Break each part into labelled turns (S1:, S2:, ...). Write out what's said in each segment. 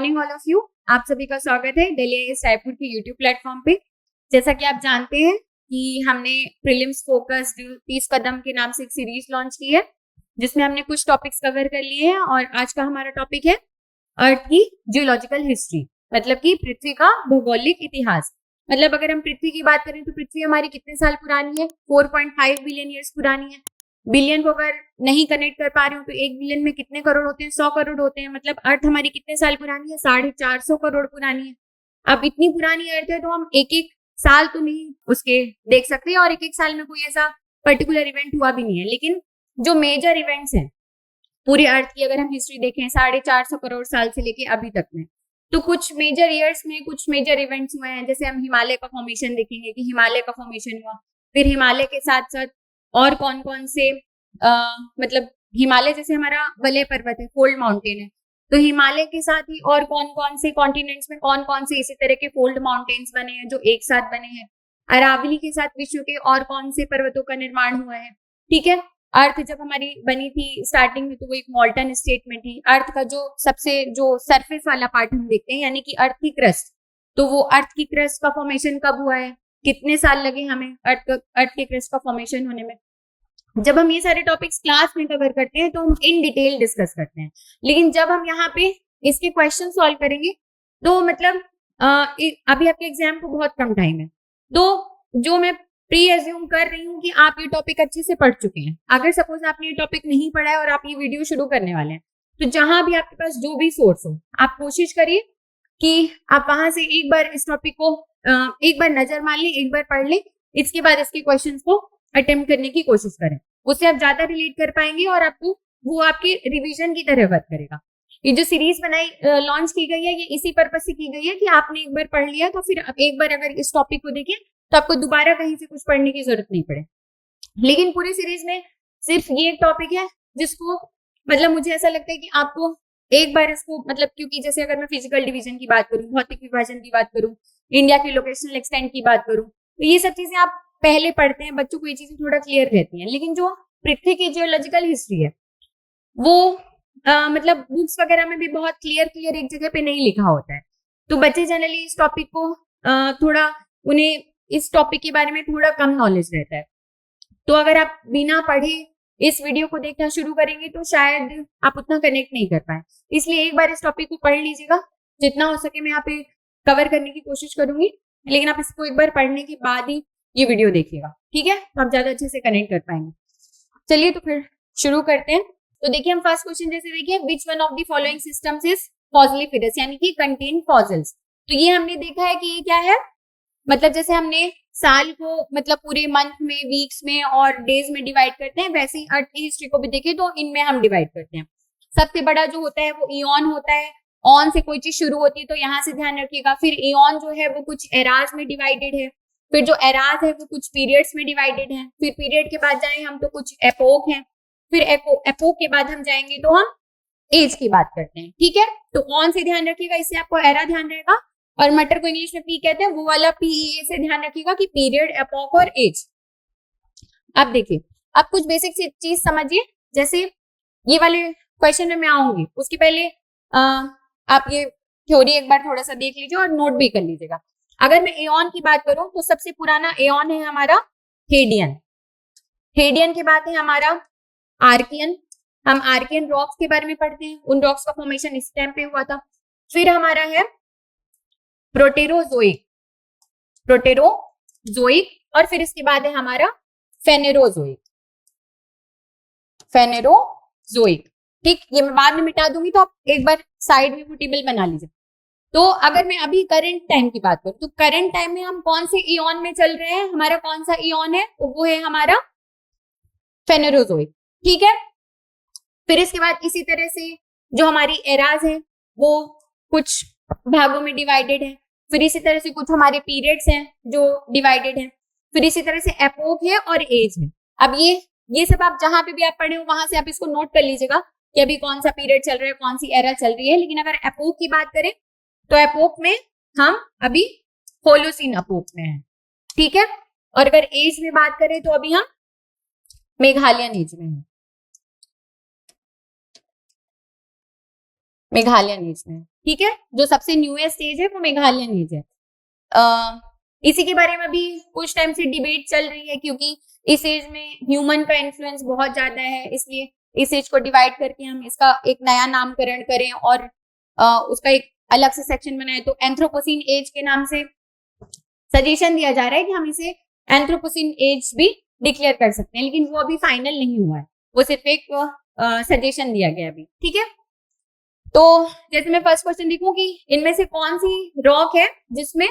S1: Morning all of you. आप सभी का स्वागत है दिल्ली आईएएस रायपुर के यूट्यूब प्लेटफॉर्म पे। जैसा कि आप जानते हैं कि हमने प्रीलिम्स फोकस्ड 30 कदम के नाम से एक सीरीज लॉन्च की है, जिसमें हमने कुछ टॉपिक्स कवर कर लिए हैं। और आज का हमारा टॉपिक है अर्थ की जियोलॉजिकल हिस्ट्री, मतलब कि पृथ्वी का भौगोलिक इतिहास। मतलब अगर हम पृथ्वी की बात करें तो पृथ्वी हमारी कितने साल पुरानी है? 4.5 बिलियन ईयर्स पुरानी है। बिलियन को अगर नहीं कनेक्ट कर पा रहे हो तो 1 बिलियन में कितने करोड़ होते हैं? 100 करोड़ होते हैं। मतलब अर्थ हमारी कितने साल पुरानी है? 450 करोड़ पुरानी है। अब इतनी पुरानी अर्थ है तो हम एक एक साल तो नहीं उसके देख सकते, और एक एक साल में कोई ऐसा पर्टिकुलर इवेंट हुआ भी नहीं है। लेकिन जो मेजर इवेंट्स हैं पूरी अर्थ की, अगर हम हिस्ट्री देखें 450 करोड़ साल से लेके अभी तक में, तो कुछ मेजर ईयर्स में कुछ मेजर इवेंट्स हुए हैं। जैसे हम हिमालय का फॉर्मेशन देखेंगे कि हिमालय का फॉर्मेशन हुआ, फिर हिमालय के साथ साथ और कौन कौन से मतलब हिमालय जैसे हमारा वलय पर्वत है, फोल्ड माउंटेन है, तो हिमालय के साथ ही और कौन कौन से कॉन्टिनेंट्स में कौन कौन से इसी तरह के फोल्ड माउंटेन्स बने हैं जो एक साथ बने हैं। अरावली के साथ विश्व के और कौन से पर्वतों का निर्माण हुआ है। ठीक है, अर्थ जब हमारी बनी थी स्टार्टिंग में तो वो एक मॉल्टन स्टेट में थी। अर्थ का जो सबसे जो सरफेस वाला पार्ट हम देखते हैं, यानी कि अर्थ की क्रस्ट, तो वो अर्थ की क्रस्ट का फॉर्मेशन कब हुआ है, कितने साल लगे हमें अर्थ के क्रस्ट का फॉर्मेशन होने में। जब हम ये सारे टॉपिक्स क्लास में कवर करते हैं तो हम इन डिटेल डिस्कस करते हैं, लेकिन जब हम यहाँ पे इसके क्वेश्चन सॉल्व करेंगे तो मतलब अभी आपके एग्जाम को बहुत कम टाइम है, तो जो मैं प्री एज्यूम कर रही हूँ कि आप ये टॉपिक अच्छे से पढ़ चुके हैं। अगर सपोज आपने ये टॉपिक नहीं पढ़ा है और आप ये वीडियो शुरू करने वाले हैं, तो जहां भी आपके पास जो भी सोर्स हो, आप कोशिश करिए कि आप वहां से एक बार इस टॉपिक को एक बार नजर मार लें, एक बार पढ़ लें, इसके बाद इसके क्वेश्चंस को अटेम्प्ट करने की कोशिश करें। उससे आप ज्यादा रिलेट कर पाएंगे और आपको वो आपके रिवीजन की तरह वर्क करेगा। ये जो सीरीज बनाई लॉन्च की गई है, ये इसी पर्पज से की गई है कि आपने एक बार पढ़ लिया तो फिर आप एक बार अगर इस टॉपिक को देखें तो आपको दोबारा कहीं से कुछ पढ़ने की जरूरत नहीं पड़े। लेकिन पूरी सीरीज में सिर्फ ये एक टॉपिक है जिसको मतलब मुझे ऐसा लगता है कि आपको एक बार इसको मतलब, क्योंकि जैसे अगर मैं फिजिकल डिवीजन की बात करूं, भौतिक विभाजन की बात करूं, इंडिया के लोकेशनल एक्सटेंट की बात करूं, तो ये सब चीजें आप पहले पढ़ते हैं, बच्चों को ये चीजें थोड़ा क्लियर रहती हैं। लेकिन जो पृथ्वी की जियोलॉजिकल हिस्ट्री है वो मतलब बुक्स वगैरह में भी बहुत क्लियर एक जगह पे नहीं लिखा होता है, तो बच्चे जनरली इस टॉपिक को थोड़ा उन्हें इस टॉपिक के बारे में थोड़ा कम नॉलेज रहता है। तो अगर आप बिना पढ़े इस वीडियो को देखना शुरू करेंगे तो शायद आप उतना कनेक्ट नहीं कर पाए। इसलिए एक बार इस टॉपिक को पढ़ लीजिएगा, जितना हो सके मैं यहाँ पे कवर करने की कोशिश करूंगी, लेकिन आप इसको एक बार पढ़ने के बाद ही ये वीडियो देखिएगा, ठीक है? तो आप ज्यादा अच्छे से कनेक्ट कर पाएंगे। चलिए तो फिर शुरू करते हैं। तो देखिए हम फर्स्ट क्वेश्चन जैसे देखिए, which one of the following systems is fossiliferous, यानी कि कंटेन फॉसिल्स। तो ये हमने देखा है कि ये क्या है, मतलब जैसे हमने साल को मतलब पूरे मंथ में, वीक्स में और डेज में डिवाइड करते हैं, वैसे ही अर्थ की हिस्ट्री को भी देखें तो इनमें हम डिवाइड करते हैं। सबसे बड़ा जो होता है वो ईऑन होता है। ऑन से कोई चीज शुरू होती है तो यहाँ से ध्यान रखिएगा। फिर ईऑन जो है वो कुछ एराज में डिवाइडेड है, फिर जो एराज है वो कुछ पीरियड्स में डिवाइडेड है, फिर पीरियड के बाद जाए हम तो कुछ एपोक है, फिर एपोक के बाद हम जाएंगे तो हम एज की बात करते हैं। ठीक है, तो ऑन से ध्यान रखिएगा, इससे आपको एरा ध्यान रहेगा, और मटर को इंग्लिश में पी कहते हैं, वो वाला पीईए से ध्यान रखिएगा कि पीरियड, एपोक और एज। अब देखिए, अब कुछ बेसिक चीज समझिए। जैसे ये वाले क्वेश्चन में मैं आऊंगी उसके पहले आप ये थ्योरी एक बार थोड़ा सा देख लीजिए और नोट भी कर लीजिएगा। अगर मैं एऑन की बात करूं तो सबसे पुराना एऑन है हमारा हेडियन। हेडियन के बाद है हमारा आर्कियन। हम आर्कियन रॉक्स के बारे में पढ़ते हैं, उन रॉक्स का फॉर्मेशन इस टाइम पे हुआ था। फिर हमारा है प्रोटेरोजोइक, और फिर इसके बाद है हमारा फेनेरोजोइक। ठीक, ये मैं बाद में मिटा दूंगी तो आप एक बार साइड में वो टेबल बना लीजिए। तो अगर मैं अभी करंट टाइम की बात करूं तो करंट टाइम में हम कौन से ईऑन में चल रहे हैं, हमारा कौन सा ईऑन है, तो वो है हमारा फेनेरोजोइक। ठीक है, फिर इसके बाद इसी तरह से जो हमारी एराज है वो कुछ भागों में डिवाइडेड है, फिर इसी तरह से कुछ हमारे पीरियड्स हैं जो डिवाइडेड हैं, फिर इसी तरह से एपोक है और एज है। अब ये सब आप जहां पे भी आप पढ़े हो वहां से आप इसको नोट कर लीजिएगा कि अभी कौन सा पीरियड चल रहा है, कौन सी एरा चल रही है। लेकिन अगर एपोक की बात करें तो एपोक में हम अभी होलोसीन एपोक में हैं। ठीक है, और अगर एज में बात करें तो अभी हम मेघालयन एज में हैं। ठीक है, जो सबसे न्यूएस्ट एज है वो मेघालयन एज है। इसी के बारे में भी कुछ टाइम से डिबेट चल रही है, क्योंकि इस एज में ह्यूमन का इन्फ्लुएंस बहुत ज्यादा है, इसलिए इस एज को डिवाइड करके हम इसका एक नया नामकरण करें और उसका एक अलग से सेक्शन बनाए। तो एंथ्रोपोसीन एज के नाम से सजेशन दिया जा रहा है कि हम इसे एंथ्रोपोसीन एज भी डिक्लेयर कर सकते हैं, लेकिन वो अभी फाइनल नहीं हुआ है, वो सिर्फ एक सजेशन दिया गया अभी। ठीक है, तो जैसे मैं फर्स्ट क्वेश्चन देखूं कि इनमें से कौन सी रॉक है जिसमें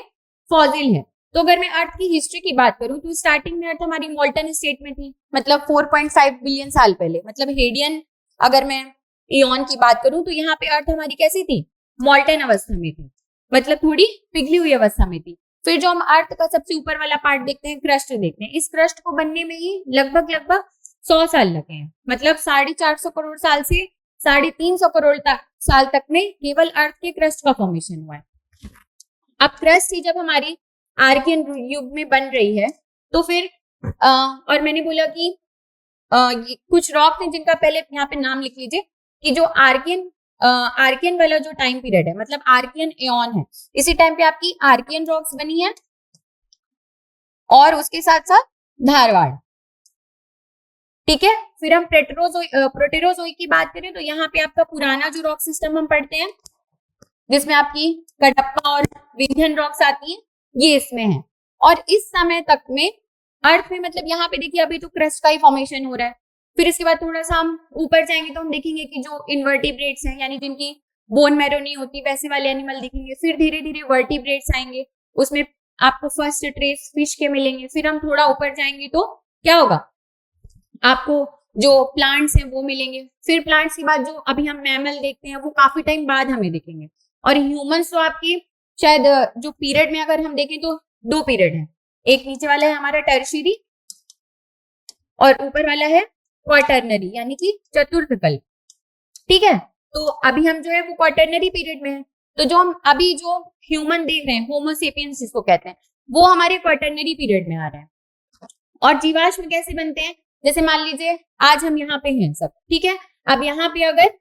S1: फॉसिल है। तो अगर मैं अर्थ की हिस्ट्री की बात करूं तो स्टार्टिंग में अर्थ हमारी मोल्टन स्टेट में थी, मतलब 4.5 बिलियन साल पहले, मतलब हेडियन अगर मैं इयॉन की बात करूं तो यहाँ पे अर्थ हमारी कैसी थी, मोल्टन अवस्था में थी, मतलब थोड़ी पिघली हुई अवस्था में थी। फिर जो हम अर्थ का सबसे ऊपर वाला पार्ट देखते हैं, क्रस्ट देखते हैं, इस क्रस्ट को बनने में ही लगभग 100 साल लगे हैं, मतलब 450 करोड़ साल से 350 करोड़ साल तक में केवल अर्थ के क्रस्ट का फॉर्मेशन हुआ है। अब क्रस्ट ही जब हमारी आर्कियन युग में बन रही है तो फिर और मैंने बोला कि कुछ रॉक हैं जिनका पहले यहाँ पे नाम लिख लीजिए कि जो आर्कियन वाला जो टाइम पीरियड है, मतलब आर्कियन एऑन है, इसी टाइम पे आपकी आर्कियन रॉक्स बनी है और उसके साथ साथ धारवाड़। ठीक है, फिर हम प्रोटेरोजोइक की बात करें तो यहाँ पे आपका पुराना जो रॉक सिस्टम हम पढ़ते हैं जिसमें आपकी कडप्पा और विंध्यन रॉक्स आती हैं, ये इसमें है। और इस समय तक में अर्थ में, मतलब यहाँ पे देखिए अभी तो क्रस्ट का ही फॉर्मेशन हो रहा है। फिर इसके बाद थोड़ा सा हम ऊपर जाएंगे तो हम देखेंगे कि जो इनवर्टिब्रेट्स हैं, यानी जिनकी बोन मैरो नहीं होती, वैसे वाले एनिमल दिखेंगे। फिर धीरे धीरे वर्टिब्रेट्स आएंगे, उसमें आपको फर्स्ट ट्रेस फिश के मिलेंगे। फिर हम थोड़ा ऊपर जाएंगे तो क्या होगा, आपको जो प्लांट्स हैं वो मिलेंगे। फिर प्लांट्स के बाद जो अभी हम मैमल देखते हैं वो काफी टाइम बाद हमें दिखेंगे। और ह्यूमंस तो आपकी शायद जो पीरियड में अगर हम देखें तो 2 पीरियड है, एक नीचे वाला है हमारा टर्शियरी और ऊपर वाला है क्वाटरनरी, यानी कि चतुर्थ कल्प। ठीक है, तो अभी हम जो है वो क्वाटरनरी पीरियड में है। तो जो हम अभी जो ह्यूमन देख रहे हैं, होमो सेपियंस जिसको कहते हैं, वो हमारे क्वाटरनरी पीरियड में आ रहे हैं। और जीवाश्म कैसे बनते हैं, जैसे मान लीजिए आज हम यहाँ पे हैं सब, ठीक है, अब यहाँ पे अगर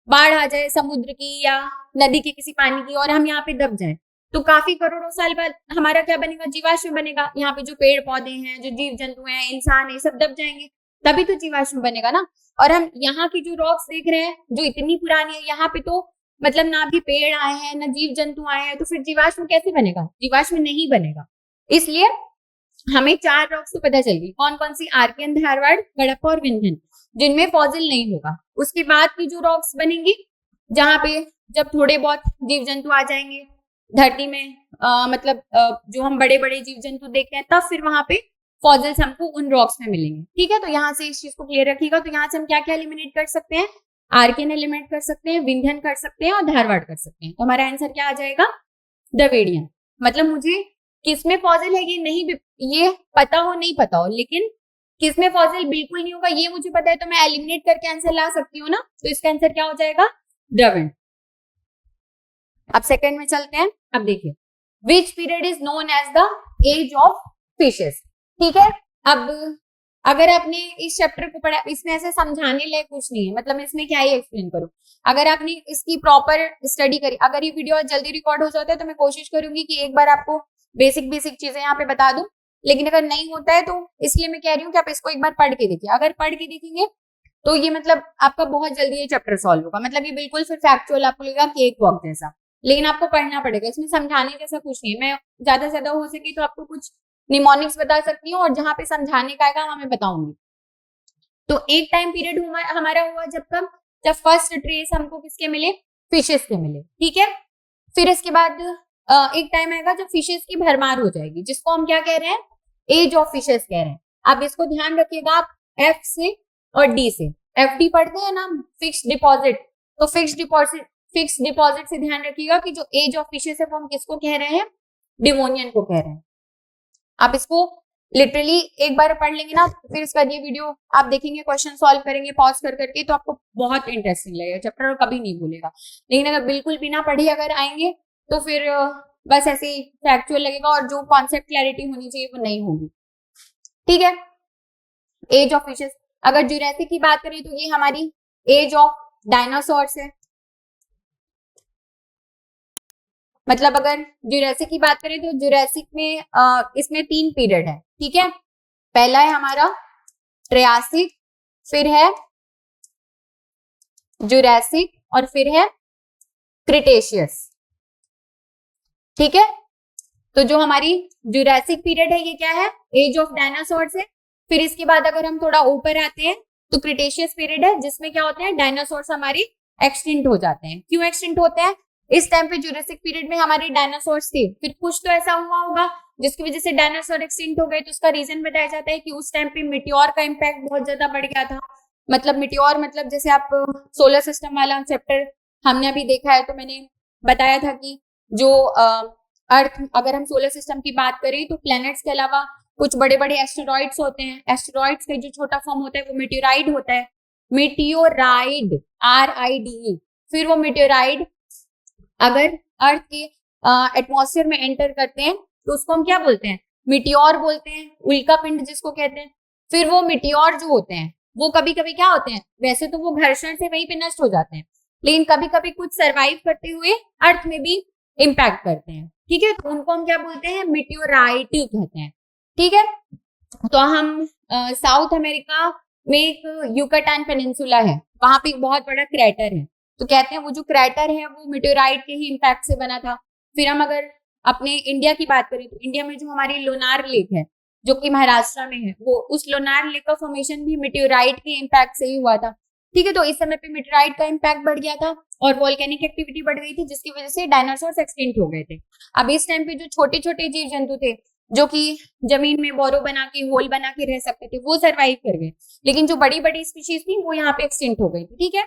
S1: बाढ़ आ जाए समुद्र की या नदी के किसी पानी की और हम यहाँ पे दब जाए, तो काफी करोड़ों साल बाद हमारा क्या बनेगा, जीवाश्म बनेगा। यहाँ पे जो पेड़ पौधे हैं, जो जीव जंतु हैं, इंसान है, सब दब जाएंगे, तभी तो जीवाश्म बनेगा ना। और हम यहाँ की जो रॉक्स देख रहे हैं जो इतनी पुरानी है, यहाँ पे तो मतलब ना भी पेड़ आए हैं ना जीव जंतु आए हैं, तो फिर जीवाश्म कैसे बनेगा, जीवाश्म नहीं बनेगा। इसलिए हमें 4 रॉक्स तो पता चल गई, कौन कौन सी, आर्कियन, धारवाड़, कडप्पा और विंध्यन, जिनमें फॉसिल नहीं होगा। उसके बाद की जो रॉक्स बनेंगी जहां पे जब थोड़े बहुत जीव जंतु आ जाएंगे धरती में, मतलब जो हम बड़े बड़े जीव जंतु देखते हैं, तब फिर वहां पे फॉसिल्स हमको उन रॉक्स में मिलेंगे। ठीक है, तो यहाँ से इस चीज को क्लियर रखिएगा। तो यहाँ से हम क्या क्या एलिमिनेट कर सकते हैं, आर्कियन एलिमिनेट कर सकते हैं, विंध्यन कर सकते हैं और धारवाड़ कर सकते हैं। तो हमारा आंसर क्या आ जाएगा, द्रविडियन। मतलब मुझे किसमें फॉसिल है ये पता हो नहीं पता हो, लेकिन किसमें फॉसिल बिल्कुल नहीं होगा ये मुझे पता है, तो मैं एलिमिनेट करके आंसर ला सकती हूँ ना। तो इसका आंसर क्या हो जाएगा, द्रविड़। अब सेकंड में चलते हैं। अब देखिए, which period is known as the age of fishes. ठीक है, अब अगर आपने इस चैप्टर को पढ़ा, इसमें ऐसे समझाने लायक कुछ नहीं है, मतलब इसमें क्या ही एक्सप्लेन करूं। अगर आपने इसकी प्रॉपर स्टडी करी, अगर ये वीडियो जल्दी रिकॉर्ड हो जाता है तो मैं कोशिश करूंगी कि एक बार आपको बेसिक चीजें यहाँ पे बता दूं, लेकिन अगर नहीं होता है तो इसलिए मैं कह रही हूँ कि आप इसको एक बार पढ़ के देखिए। अगर पढ़ के देखेंगे तो ये मतलब आपका बहुत जल्दी ये चैप्टर सॉल्व होगा, मतलब ये बिल्कुल फिर फैक्चुअल आपको लगेगा केक वॉक जैसा, लेकिन आपको पढ़ना पड़ेगा। इसमें समझाने जैसा कुछ नहीं है। मैं ज्यादा से ज्यादा हो सके तो आपको कुछ निमोनिक्स बता सकती हूँ और जहां पे समझाने का आएगा वहां मैं बताऊंगी। तो एक टाइम पीरियड हमारा हुआ जब फर्स्ट ट्रेस हमको किसके मिले, फिशेस के मिले। ठीक है, फिर इसके बाद एक टाइम आएगा जब फिशेस की भरमार हो जाएगी, जिसको हम क्या कह रहे हैं, एज ऑफ फिशेस कह रहे हैं। आप इसको ध्यान रखिएगा, आप एफ से और डी से, एफ डी पढ़ते हैं ना, फिक्स्ड डिपॉजिट, तो फिक्स्ड डिपॉजिट से ध्यान रखिएगा कि जो एज ऑफ फिशेस है वो हम किसको कह रहे हैं, डिवोनियन को कह रहे हैं। आप इसको लिटरली एक बार पढ़ लेंगे ना, फिर इसका ये वीडियो आप देखेंगे, क्वेश्चन सॉल्व करेंगे पॉज कर करके, तो आपको बहुत इंटरेस्टिंग लगेगा चैप्टर और कभी नहीं भूलेगा। लेकिन अगर बिल्कुल बिना पढ़े अगर आएंगे तो फिर बस ऐसे ही फैक्चुअल लगेगा और जो कॉन्सेप्ट क्लैरिटी होनी चाहिए वो नहीं होगी। ठीक है, एज ऑफ फिशेस। अगर जुरैसिक की बात करें तो ये हमारी एज ऑफ डायनासोर्स है। मतलब अगर जुरासिक की बात करें तो जुरासिक में इसमें 3 पीरियड है, ठीक है। पहला है हमारा ट्रियासिक, फिर है जुरासिक और फिर है क्रिटेशियस, ठीक है। तो जो हमारी जुरासिक पीरियड है ये क्या है, एज ऑफ डायनासोर्स है। फिर इसके बाद अगर हम थोड़ा ऊपर आते हैं तो क्रिटेशियस पीरियड है, जिसमें क्या होता है, डायनासोर्स हमारे एक्सटिंक्ट हो जाते हैं। क्यों एक्सटिंक्ट होते हैं, इस टाइम पे जुरासिक पीरियड में हमारे डायनासोर्स थे, फिर कुछ तो ऐसा हुआ होगा जिसकी वजह से डायनासोर एक्सटिंक्ट हो गए। तो उसका रीजन बताया जाता है कि उस टाइम पे मिटियोर का इम्पैक्ट बहुत ज्यादा बढ़ गया था। मतलब मिटियोर मतलब जैसे आप सोलर सिस्टम वाला चैप्टर हमने अभी देखा है, तो मैंने बताया था कि जो अर्थ, अगर हम सोलर सिस्टम की बात करें तो प्लैनेट्स के अलावा कुछ बड़े बड़े एस्टेरॉइड्स होते हैं। एस्टेरॉइड्स का जो छोटा फॉर्म होता है वो मेटेओराइड होता है। मेटेओराइड, RIDE। फिर वो मेटेओराइड अगर अर्थ के एटमॉस्फेयर में एंटर करते हैं तो उसको हम क्या बोलते हैं, मिटियोर बोलते हैं, उल्का पिंड जिसको कहते हैं। फिर वो मिटियोर जो होते हैं वो कभी कभी क्या होते हैं, वैसे तो वो घर्षण से वहीं पे नष्ट हो जाते हैं, लेकिन कभी कभी कुछ सरवाइव करते हुए अर्थ में भी इम्पैक्ट करते हैं, ठीक है। तो उनको हम क्या बोलते हैं, मिटियोराइटी कहते हैं, ठीक है। तो हम साउथ अमेरिका में एक यूकाटान पेनिनसुला है, वहां पे एक बहुत बड़ा क्रैटर है। तो कहते हैं वो जो क्रैटर है वो मेटेओराइट के ही इम्पैक्ट से बना था। फिर हम अगर अपने इंडिया की बात करें तो इंडिया में जो हमारी लोनार लेक है जो कि महाराष्ट्र में है, वो उस लोनार लेक का फॉर्मेशन भी मेटेओराइट के इम्पैक्ट से ही हुआ था, ठीक है। तो इस समय पे मेटेओराइट का इम्पैक्ट बढ़ गया था और वोल्केनिक एक्टिविटी बढ़ गई थी, जिसकी वजह से डायनासोर्स एक्सटिंक्ट हो गए थे। अब इस टाइम पे जो छोटे छोटे जीव जंतु थे जो कि जमीन में बोरो बना के, होल बना के रह सकते थे, वो सरवाइव कर गए, लेकिन जो बड़ी बड़ी स्पीशीज थी वो यहाँ पे एक्सटिंक्ट हो गई थी, ठीक है।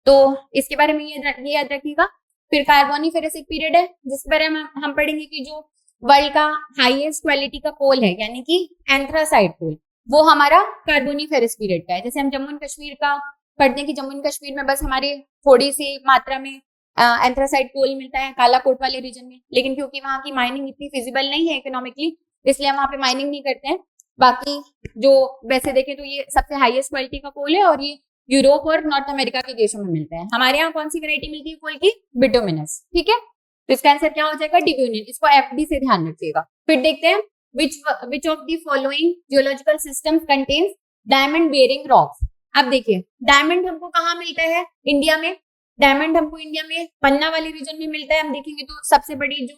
S1: तो इसके बारे में ये याद रखिएगा। फिर कार्बोनिफेरस एक पीरियड है जिसके बारे में हम पढ़ेंगे कि जो वर्ल्ड का हाईएस्ट क्वालिटी का कोल है यानी कि एंथ्रासाइट कोल, वो हमारा कार्बोनिफेरस पीरियड का है। जैसे हम जम्मू एंड कश्मीर का पढ़ते हैं कि जम्मू एंड कश्मीर में बस हमारे थोड़ी सी मात्रा में एंथ्रासाइट कोल मिलता है कालाकोट वाले रीजन में, लेकिन क्योंकि वहां की माइनिंग इतनी फिजिबल नहीं है इकोनॉमिकली, इसलिए हम वहां पे माइनिंग नहीं करते हैं। बाकी जो वैसे देखें तो ये सबसे हाईएस्ट क्वालिटी का कोल है और ये यूरोप और नॉर्थ अमेरिका के देशों में मिलता है। हमारे यहाँ कौन सी वैरायटी मिलती है कोल की, बिटुमिनस, ठीक है। तो इसका आंसर क्या हो जाएगा, डिब्यूनियन। इसको FD से ध्यान रखिएगा। फिर देखते हैं which of the following geological systems contains diamond bearing rocks। अब देखिए डायमंड हमको कहाँ मिलता है, इंडिया में। डायमंड हमको इंडिया में पन्ना वाले रीजन में मिलता है। हम देखेंगे तो सबसे बड़ी जो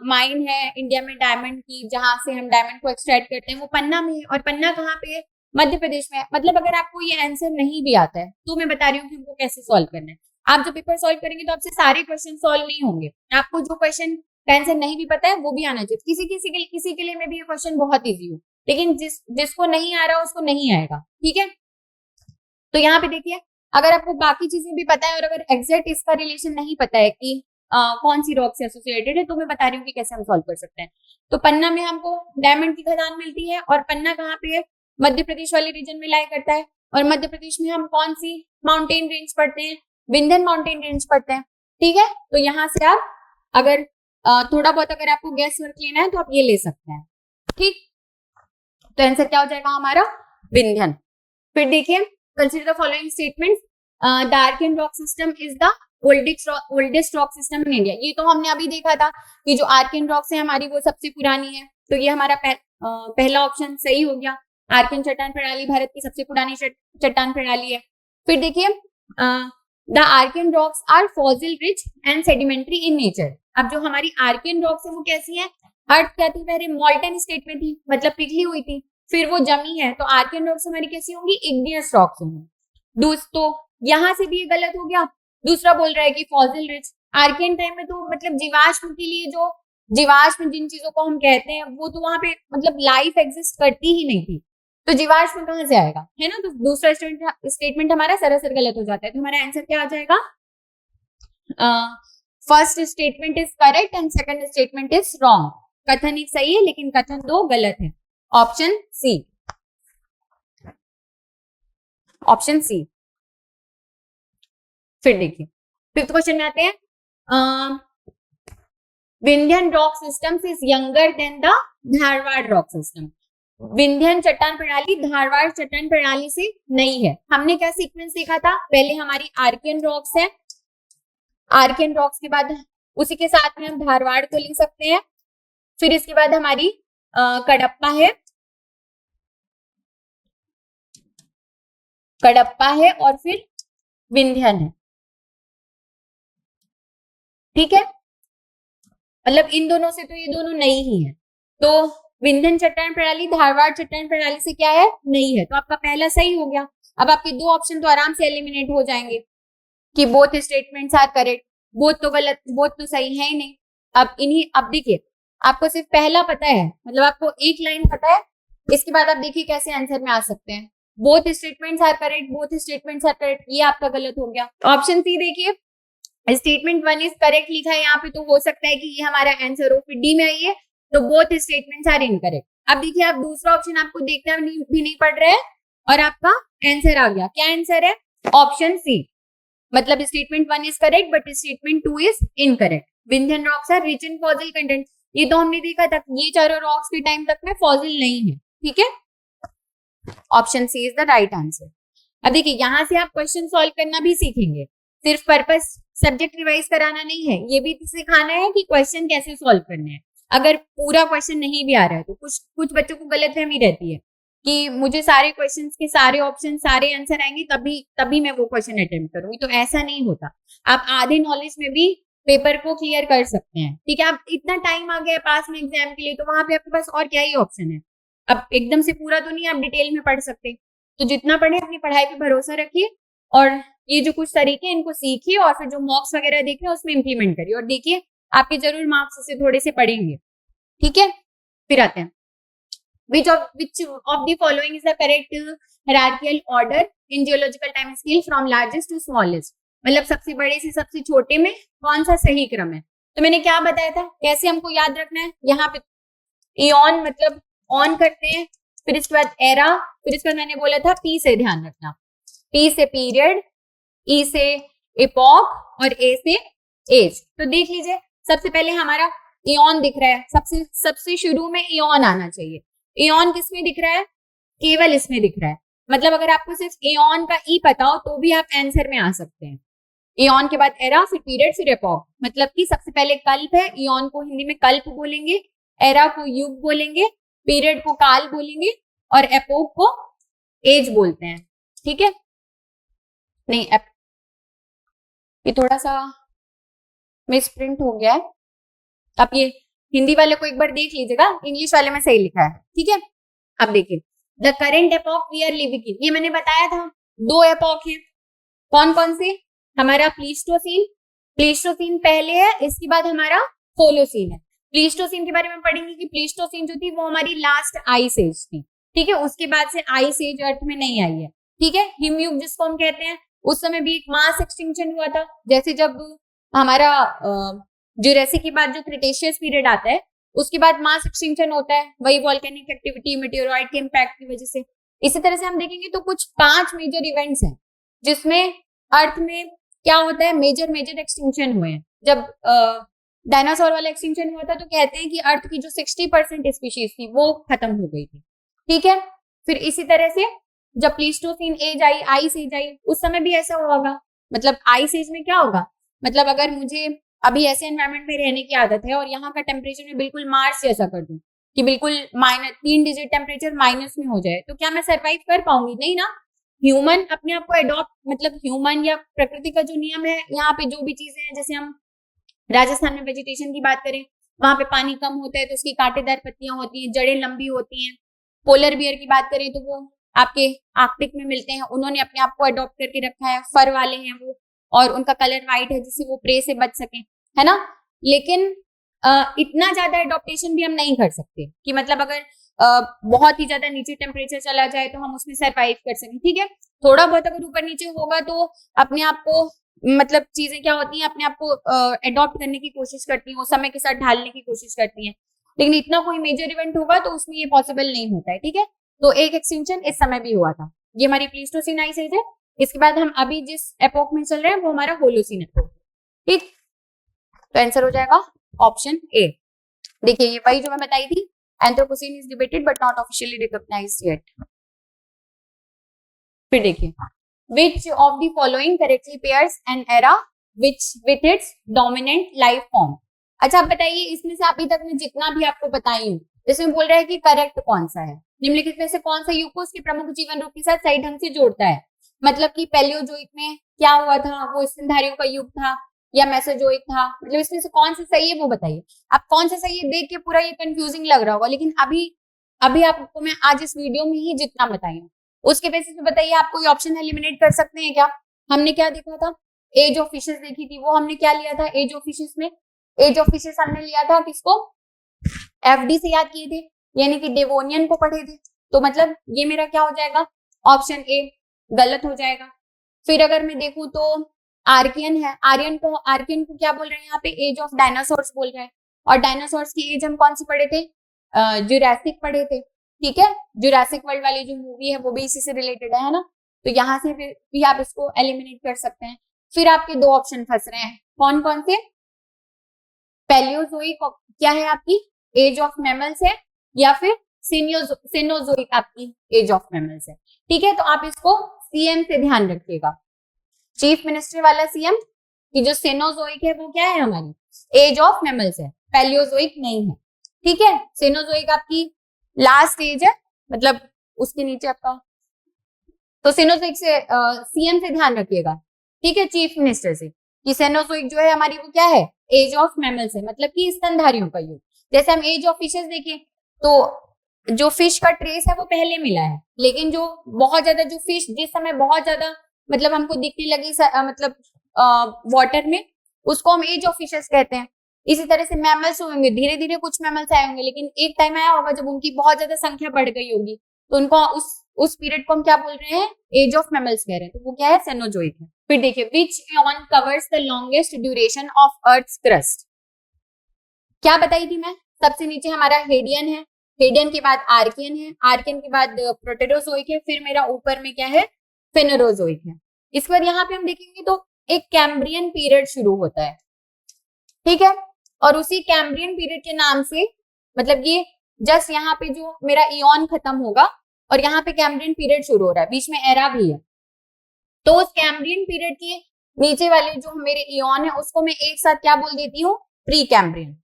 S1: माइन है इंडिया में डायमंड की, जहां से हम डायमंड को एक्सट्रैक्ट करते हैं, वो पन्ना में है। और पन्ना कहाँ पे है, मध्य प्रदेश में है। मतलब अगर आपको ये आंसर नहीं भी आता है तो मैं बता रही हूँ कि हमको कैसे सॉल्व करना है। आप जब पेपर सॉल्व करेंगे तो आपसे सारे क्वेश्चन सॉल्व नहीं होंगे, आपको जो क्वेश्चन का आंसर नहीं भी पता है वो भी आना चाहिए। किसी के लिए में भी ये क्वेश्चन बहुत ईजी हो, लेकिन जिसको नहीं आ रहा उसको नहीं आएगा, ठीक है। तो यहाँ पे देखिए अगर आपको बाकी चीजें भी पता है और अगर एग्जैक्ट इसका रिलेशन नहीं पता है कि कौन सी रॉक से एसोसिएटेड है, तो मैं बता रही हूँ कि कैसे हम सॉल्व कर सकते हैं। तो पन्ना में हमको डायमंड की खदान मिलती है और पन्ना कहाँ पे है, मध्य प्रदेश वाले रीजन में लाई करता है। और मध्य प्रदेश में हम कौन सी माउंटेन रेंज पढ़ते हैं, विंध्यन माउंटेन रेंज पढ़ते हैं, ठीक है। तो यहाँ से आप अगर थोड़ा बहुत अगर आपको गैस वर्क लेना है तो आप ये ले सकते हैं, ठीक। तो आंसर क्या हो जाएगा हमारा, विंध्यन। फिर देखिए consider the following statements, the Archaean rock system is the oldest rock system in India. ये तो हमने अभी देखा था कि जो आर्कियन रॉक्स है हमारी वो सबसे पुरानी है, तो ये हमारा पहला ऑप्शन सही हो गया। आर्कियन चट्टान प्रणाली भारत की सबसे पुरानी चट्टान प्रणाली है। फिर देखिए the Archaean rocks are fossil rich and sedimentary in nature. अब जो हमारी आर्कियन रॉक्स है वो कैसी है, अर्थ क्या थी, पहले मॉल्टन स्टेट में थी, मतलब पिघली हुई थी, फिर वो जमी है। तो आर्कियन रॉक्स हमारी कैसी होंगी, इग्नियस रॉक्स होंगी। दोस्तों यहाँ से भी ये गलत हो गया, दूसरा बोल रहा है कि फॉसिल रिच। आर्कियन टाइम में तो मतलब जीवाश्म के लिए जो जीवाश्म जिन चीजों को हम कहते हैं वो तो वहां पे मतलब लाइफ एग्जिस्ट करती ही नहीं थी, तो जीवाश्म कहाँ से आएगा, है ना। तो दूसरा स्टेटमेंट हमारा सरासर गलत हो जाता है। तो हमारा आंसर क्या आ जाएगा, first statement is correct and second statement is wrong. कथन एक सही है लेकिन कथन दो गलत है, ऑप्शन सी, ऑप्शन सी। फिर देखिए फिफ्थ क्वेश्चन में आते हैं, Vindhyan rock system is younger than the Dharwad rock system. Vindhyan चट्टान प्रणाली धारवाड़ चट्टान प्रणाली से नई है। हमने क्या सीक्वेंस देखा था, पहले हमारी आर्कियन रॉक्स है, आर्कियन रॉक्स के बाद उसी के साथ में हम धारवाड़ को ले सकते हैं। फिर इसके बाद हमारी कडप्पा है, कडप्पा है और फिर विंध्यन है। ठीक है, मतलब इन दोनों से तो ये दोनों नई ही है, तो विंध्यन चट्टान प्रणाली धारवाड़ चट्टान प्रणाली से क्या है, नई है। तो आपका पहला सही हो गया। अब आपके दो ऑप्शन तो आराम से एलिमिनेट हो जाएंगे कि both statements are correct, both तो गलत, बोथ तो सही है ही नहीं। अब देखिए, आपको सिर्फ पहला पता है, मतलब आपको एक लाइन पता है, इसके बाद आप देखिए कैसे आंसर में आ सकते हैं। Both statements are correct, both statements are correct, ये आपका गलत हो गया। ऑप्शन सी देखिए, स्टेटमेंट 1 इज करेक्ट लिखा है यहाँ पे, तो हो सकता है कि ये हमारा आंसर हो। फिर डी में आइए तो बोथ स्टेटमेंट्स आर इनकरेक्ट। अब देखिए, आप दूसरा ऑप्शन आपको देखना भी नहीं पड़ रहा है और आपका आंसर आ गया। क्या आंसर है? ऑप्शन सी, मतलब statement 1 is correct but statement 2 is incorrect. Vindhyan rocks are rich in fossil content, ये तो हमने देखा था, ये चारों रॉक्स के टाइम तक में फॉसिल नहीं है। ठीक है, option C is the right answer. अब देखिए, यहां से आप क्वेश्चन सॉल्व करना भी सीखेंगे, सिर्फ पर्पस सब्जेक्ट रिवाइज कराना नहीं है, ये भी सिखाना है कि क्वेश्चन कैसे सॉल्व करने हैं। अगर पूरा क्वेश्चन नहीं भी आ रहा है तो कुछ बच्चों को गलतफहमी रहती है कि मुझे सारे क्वेश्चंस के सारे ऑप्शन सारे आंसर आएंगे तभी मैं वो क्वेश्चन अटेम्प्ट करूंगी, तो ऐसा नहीं होता। आप आधे नॉलेज में भी पेपर को क्लियर कर सकते हैं। ठीक है, अब इतना टाइम आ गया पास में एग्जाम के लिए, तो वहां पे आपके पास और क्या ही ऑप्शन है। अब एकदम से पूरा तो नहीं आप डिटेल में पढ़ सकते, तो जितना पढ़े अपनी पढ़ाई पे भरोसा रखिए और ये जो कुछ तरीके इनको सीखिए और फिर जो मॉक्स वगैरह देख रहे हैं उसमें इंप्लीमेंट करिए और देखिए आपके जरूर मार्क्स से थोड़े से पढ़ेंगे। ठीक है, फिर आते हैं, which of the following is the correct hierarchical order in geological time scale from largest to smallest, मतलब सबसे बड़े से सबसे छोटे में कौन सा सही क्रम है। तो मैंने क्या बताया था, कैसे हमको याद रखना है। यहाँ पे इयॉन मतलब ऑन करते हैं, फिर इसके बाद एरा, फिर इसके बाद मैंने बोला था पी से ध्यान रखना, पी से पीरियड, ई से एपॉक और ए से एज। तो देख लीजिए, सबसे पहले हमारा इयॉन दिख रहा है, सबसे शुरू में इयॉन आना चाहिए। इयॉन किसमें दिख रहा है? केवल इसमें दिख रहा है, मतलब अगर आपको सिर्फ इयॉन का ई पता हो तो भी आप आंसर में आ सकते हैं। इयॉन के बाद एरा, फिर पीरियड, फिर एपॉक, मतलब कि सबसे पहले कल्प है, इयॉन को हिंदी में कल्प बोलेंगे, एरा को युग बोलेंगे, पीरियड को काल बोलेंगे और एपोक को एज बोलते हैं। ठीक है, नहीं ये थोड़ा सा मिसप्रिंट हो गया है, अब ये हिंदी वाले को एक बार देख लीजिएगा, इंग्लिश वाले में सही लिखा है। ठीक है, अब देखिए, the current epoch we are living in, ये मैंने बताया था, दो एपॉक है। कौन कौन से? हमारा प्लीस्टोसीन पहले है, इसके बाद हमारा होलोसीन है। प्लीस्टोसीन के बारे में पढ़ेंगे कि प्लीस्टोसीन जो थी वो हमारी लास्ट आइस एज थी। ठीक है, उसके बाद से आइस एज अर्थ में नहीं आई है। ठीक है, हिमयुग जिसको हम कहते हैं, उस समय भी एक मास एक्सटिंक्शन हुआ था, जैसे जब हमारा जुरासिक के बाद जो क्रिटेशियस पीरियड आता है उसके बाद मास एक्सटिंक्शन होता है, वही वोल्केनिक एक्टिविटी, मेटेओराइड के इम्पैक्ट की वजह से। इसी तरह से हम देखेंगे तो कुछ 5 मेजर इवेंट्स हैं जिसमें अर्थ में क्या होता है, मेजर एक्सटिंक्शन हुए हैं। जब डायनासोर वाला एक्सटिंक्शन हुआ था तो कहते हैं कि अर्थ की जो 60% स्पीशीज थी वो खत्म हो गई थी। ठीक है, फिर इसी तरह से जब प्लीस्टोसीन एज आई, आइस एज आई, उस समय भी ऐसा होगा। मतलब आइस एज में क्या होगा, मतलब अगर मुझे अभी ऐसे एनवायरनमेंट में रहने की आदत है और यहाँ का टेम्परेचर में बिल्कुल मार्स जैसा कर दूं कि बिल्कुल -3 डिजिट टेम्परेचर माइनस में हो जाए, तो क्या मैं सरवाइव कर पाऊंगी? नहीं ना। ह्यूमन अपने आप को एडॉप्ट, मतलब ह्यूमन या प्रकृति का जो नियम है, यहाँ पे जो भी चीजें हैं, जैसे हम राजस्थान में वेजिटेशन की बात करें, वहां पे पानी कम होता है तो उसकी कांटेदार पत्तियां होती हैं, जड़ें लंबी होती हैं। पोलर बियर की बात करें तो वो आपके आर्कटिक में मिलते हैं, उन्होंने अपने आप को अडॉप्ट करके रखा है, फर वाले हैं वो, और उनका कलर व्हाइट है जिससे वो प्रे से बच सके, है ना। लेकिन इतना ज्यादा एडॉप्टेशन भी हम नहीं कर सकते कि मतलब अगर बहुत ही ज्यादा नीचे टेम्परेचर चला जाए तो हम उसमें सरवाइव कर सकें। ठीक है, थोड़ा बहुत अगर ऊपर नीचे होगा तो अपने आप को, मतलब चीजें क्या होती हैं, अपने आप को एडॉप्ट करने की कोशिश करती हैं, वो समय के साथ ढालने की कोशिश करती हैं, लेकिन इतना कोई मेजर इवेंट होगा तो उसमें ये पॉसिबल नहीं होता है। ठीक है, तो एक एक्सटिंक्शन इस समय भी हुआ था, ये हमारी प्लीस्टोसीन आइस एज है। इसके बाद हम अभी जिस एपोक में चल रहे हैं वो हमारा होलोसीन एपोक। ठीक, तो आंसर हो जाएगा ऑप्शन ए। देखिए, ये वही जो मैं बताई थी, Anthropocene is debated but not officially recognised yet. फिर देखिए, which of the following correctly pairs an era with its dominant life form. अच्छा आप बताइए, इसमें से अभी तक मैं जितना भी आपको बताई हूँ, इसमें बोल रहा है कि करेक्ट कौन सा है, निम्नलिखित में से कौन सा युग को उसके प्रमुख जीवन रूप के साथ सही ढंग से जोड़ता है। मतलब कि पैलियोजोइक में क्या हुआ था, वो स्तनधारियों का युग था या मेसोजोइक था, मतलब इसमें से कौन सा सही है वो बताइए। आप कौन सा सही है देख के पूरा ये कंफ्यूजिंग लग रहा होगा, लेकिन अभी अभी आपको मैं आज इस वीडियो में ही जितना बताई हूँ उसके बेसिस पे बताइए आप कोई ऑप्शन एलिमिनेट कर सकते हैं क्या। हमने क्या देखा था, एज ऑफ फिशेस देखी थी, वो हमने क्या लिया था एज ऑफ फिशेस में, एज ऑफ फिशेस हमने लिया था किसको, एफडी से याद किए थे, यानी कि डेवोनियन को पढ़े थे। तो मतलब ये मेरा क्या हो जाएगा, ऑप्शन ए गलत हो जाएगा। फिर अगर मैं देखूं तो आर्कियन है, आर्कियन को क्या बोल रहे हैं यहाँ पे, एज ऑफ डायनासोर्स बोल रहे हैं। और डायनासोर्स की एज हम कौन सी पढ़े थे, जुरासिक पढ़े थे। ठीक है, जुरासिक वर्ल्ड वाली जो मूवी है वो भी इसी से रिलेटेड है ना। तो यहाँ से भी आप इसको एलिमिनेट कर सकते हैं। फिर आपके दो ऑप्शन फंस रहे हैं, कौन कौन से, पैलियोजोइक क्या है आपकी, एज ऑफ मैमल्स है, या फिर सिनोजोइक आपकी एज ऑफ मैमल्स है। ठीक है, तो आप इसको सीएम से ध्यान रखिएगा, चीफ मिनिस्टर वाला सीएम, कि जो सेनोजोइक है वो क्या है हमारी एज ऑफ मैमल्स है, पैलियोजोइक नहीं है। ठीक है, सेनोजोइक आपकी लास्ट एज है, मतलब उसके नीचे आपका, तो सेनोजोइक से सीएम से ध्यान रखिएगा। ठीक है, चीफ मिनिस्टर से, कि सेनोजोइक जो है हमारी वो क्या है, एज ऑफ मैमल्स है, मतलब कि स्तनधारियों का युग। जैसे हम एज ऑफ फिशेस देखें तो जो फिश का ट्रेस है वो पहले मिला है, लेकिन जो बहुत ज्यादा जो फिश जिस समय बहुत ज्यादा मतलब हमको दिखने लगी मतलब वाटर में, उसको हम एज ऑफ फिशेस कहते हैं। इसी तरह से मैमल्स होंगे, धीरे धीरे कुछ मैमल्स आए होंगे, लेकिन एक टाइम आया होगा जब उनकी बहुत ज्यादा संख्या बढ़ गई होगी, तो उनको उस पीरियड को हम क्या बोल रहे हैं, एज ऑफ मैमल्स कह रहे हैं। तो वो क्या है, सेनोजोइक है। फिर देखिए, which eon covers the longest duration of earth crust, क्या बताई थी मैं, सबसे नीचे हमारा हेडियन है, हेडियन के बाद आर्कियन है, आर्कियन के बाद प्रोटेरोजोइक है, फिर मेरा ऊपर में क्या है, फेनेरोजोइक है। इसके बाद यहाँ पे हम देखेंगे तो एक कैम्ब्रियन पीरियड शुरू होता है। ठीक है, और उसी कैम्ब्रियन पीरियड के नाम से, मतलब ये जस्ट यहाँ पे जो मेरा इयॉन खत्म होगा और यहाँ पे कैम्ब्रियन पीरियड शुरू हो रहा है, बीच में एरा भी है, तो उस कैम्ब्रियन पीरियड के नीचे वाले जो मेरे इयॉन है उसको मैं एक साथ क्या बोल देती हूँ, प्री कैम्ब्रियन।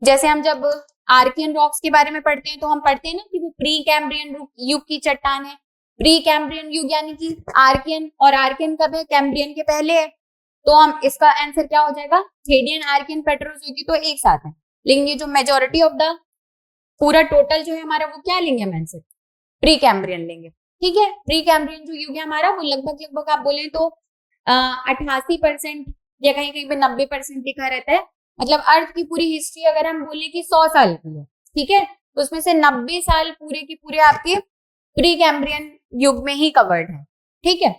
S1: जैसे हम जब आर्कियन रॉक्स के बारे में पढ़ते हैं तो हम पढ़ते हैं ना कि वो प्री कैम्ब्रियन युग की चट्टान है। प्री कैम्ब्रियन युग यानी कि आर्कियन, और आर्कियन कब है, कैम्ब्रियन के पहले है। तो हम इसका आंसर क्या हो जाएगा, हेडियन, आर्कियन, पेट्रोजोइक तो एक साथ है, लेकिन ये जो मेजोरिटी ऑफ द पूरा टोटल जो है हमारा वो क्या लेंगे हम आंसर, प्री कैम्ब्रियन लेंगे। ठीक है, प्री कैम्ब्रियन जो युग है हमारा वो लगभग आप बोले तो 88% या कहीं कहीं पे 90% लिखा रहता है। मतलब अर्थ की पूरी हिस्ट्री अगर हम बोले कि 100 साल की है, ठीक है, तो उसमें से 90 साल पूरे के पूरे आपके प्री कैम्ब्रियन युग में ही कवर्ड है। ठीक है,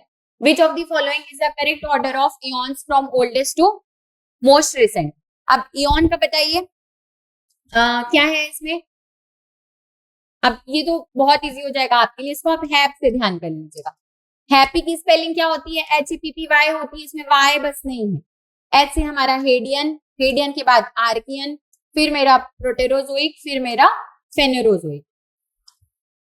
S1: which of the following is the correct order of eons from oldest to most recent. अब इयॉन का बताइए क्या है इसमें, अब ये तो बहुत इजी हो जाएगा आपके लिए, इसको आप हैप से ध्यान कर लीजिएगा। हैप्पी की स्पेलिंग क्या होती है, HEPPY होती है, इसमें वाई बस नहीं है। एच से हमारा हेडियन, हेडियन के बाद आर्कियन, फिर मेरा प्रोटेरोजोइक, फिर मेरा फेनेरोजोइक।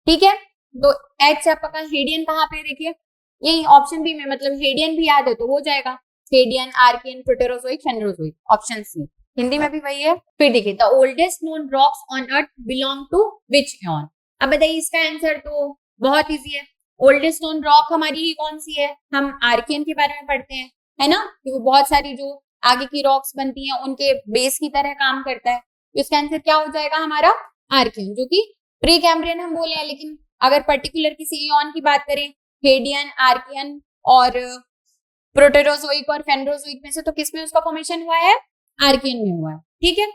S1: ठीक है, तो एच आपका हेडियन कहाँ पे देखिए, यही ऑप्शन बी में, मतलब हेडियन भी याद है तो हो जाएगा, Hadean, Archean, Proterozoic, Phanerozoic, option C. Hindi में भी वही है। फिर देखिए, the oldest known rocks on earth belong to which eon. अब बताइए इसका आंसर तो बहुत इजी है, ओल्डेस्ट नोन रॉक हमारी ही कौन सी है, हम आर्कियन के बारे में पढ़ते हैं, है ना, कि वो बहुत सारी जो आगे की रॉक्स बनती हैं उनके बेस की तरह काम करता है। तो इसका आंसर क्या हो जाएगा हमारा, आर्कियन, जो कि प्री कैम्ब्रियन हम बोले हैं, लेकिन अगर पर्टिकुलर किसी इयॉन की बात करें, हेडियन, आर्कियन और प्रोटेरोजोइक और फेनेरोजोइक में से तो किसमें उसका फॉर्मेशन हुआ है, आर्कियन में हुआ है। ठीक है,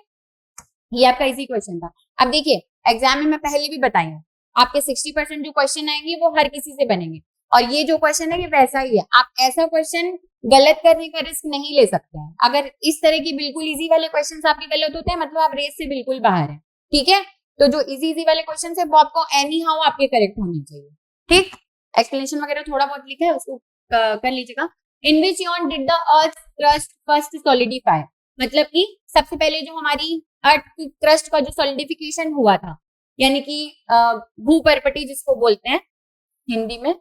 S1: ये आपका इजी क्वेश्चन था। अब देखिए, एग्जाम में मैं पहले भी बताई हूँ, आपके 60% जो क्वेश्चन आएंगे वो हर किसी से बनेंगे, और ये जो क्वेश्चन है ये वैसा ही है। आप ऐसा क्वेश्चन गलत करने का रिस्क नहीं ले सकते हैं। अगर इस तरह की बिल्कुल इजी वाले क्वेश्चंस आपके गलत होते हैं, मतलब आप रेस से बिल्कुल बाहर हैं। ठीक है, तो जो इजी वैले क्वेश्चन है वो आपको एनी हाउ आपके करेक्ट होने चाहिए। ठीक, एक्सप्लेनेशन वगैरह थोड़ा बहुत लिखा है उसको कर लीजिएगा। In which eon did the earth crust first solidify, मतलब कि सबसे पहले जो हमारी अर्थ की क्रस्ट का जो सॉलिडिफिकेशन हुआ था, यानी कि भूपर्पटी जिसको बोलते हैं हिंदी में,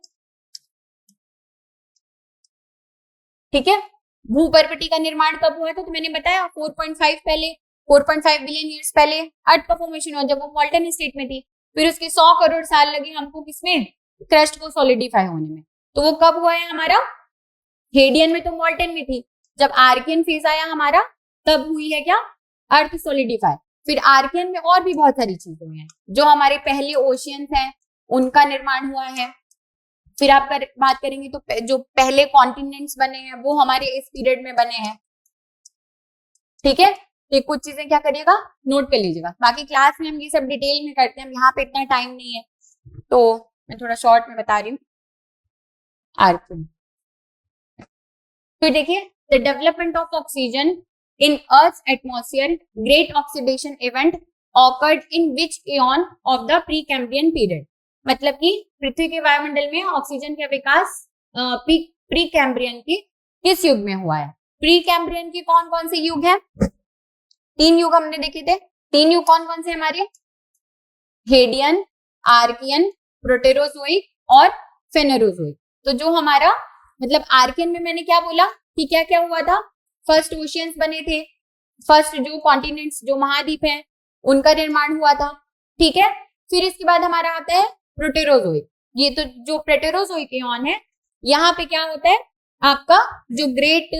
S1: ठीक है। भूपर्वती का निर्माण कब हुआ था? तो मैंने बताया 4.5 बिलियन ईयर्स पहले अर्थ का फॉर्मेशन हुआ, जब वो मॉल्टन स्टेट में थी। फिर उसके 100 करोड़ साल लगे हमको किसमें? क्रस्ट को सॉलिडिफाई होने में। तो वो कब हुआ है हमारा? हेडियन में तो मॉल्टन में थी, जब आर्कियन फेज आया हमारा तब हुई है क्या? अर्थ सॉलिडिफाई। फिर आर्कियन में और भी बहुत सारी चीजें हुई हैं, जो हमारे पहले ओशियंस हैं उनका निर्माण हुआ है। फिर आप बात करेंगे तो जो पहले कॉन्टिनेंट्स बने हैं वो हमारे इस पीरियड में बने हैं। ठीक है, तो कुछ चीजें क्या करिएगा, नोट कर लीजिएगा। बाकी क्लास में हम ये सब डिटेल में करते हैं, यहाँ पे इतना टाइम नहीं है तो मैं थोड़ा शॉर्ट में बता रही हूँ। आर्कियन, फिर देखिए, the development of oxygen in earth atmosphere, great oxidation event occurred in which Aon of the pre Cambrian period. मतलब कि पृथ्वी के वायुमंडल में ऑक्सीजन का विकास प्री कैम्ब्रियन की किस युग में हुआ है? प्री कैम्ब्रियन के कौन कौन से युग हैं? 3 युग हमने देखे थे। 3 युग कौन कौन से हमारे? हेडियन, आर्कियन, प्रोटेरोजोइक और फेनेरोजोइक। तो जो हमारा मतलब आर्कियन में मैंने क्या बोला कि क्या क्या हुआ था? फर्स्ट ओशियंस बने थे, फर्स्ट जो कॉन्टिनेंट्स जो महाद्वीप हैं उनका निर्माण हुआ था। ठीक है, फिर इसके बाद हमारा आता है प्रोटेरोजोइक। ये तो जो प्रोटेरोजोइक एऑन है, यहाँ पे क्या होता है आपका जो ग्रेट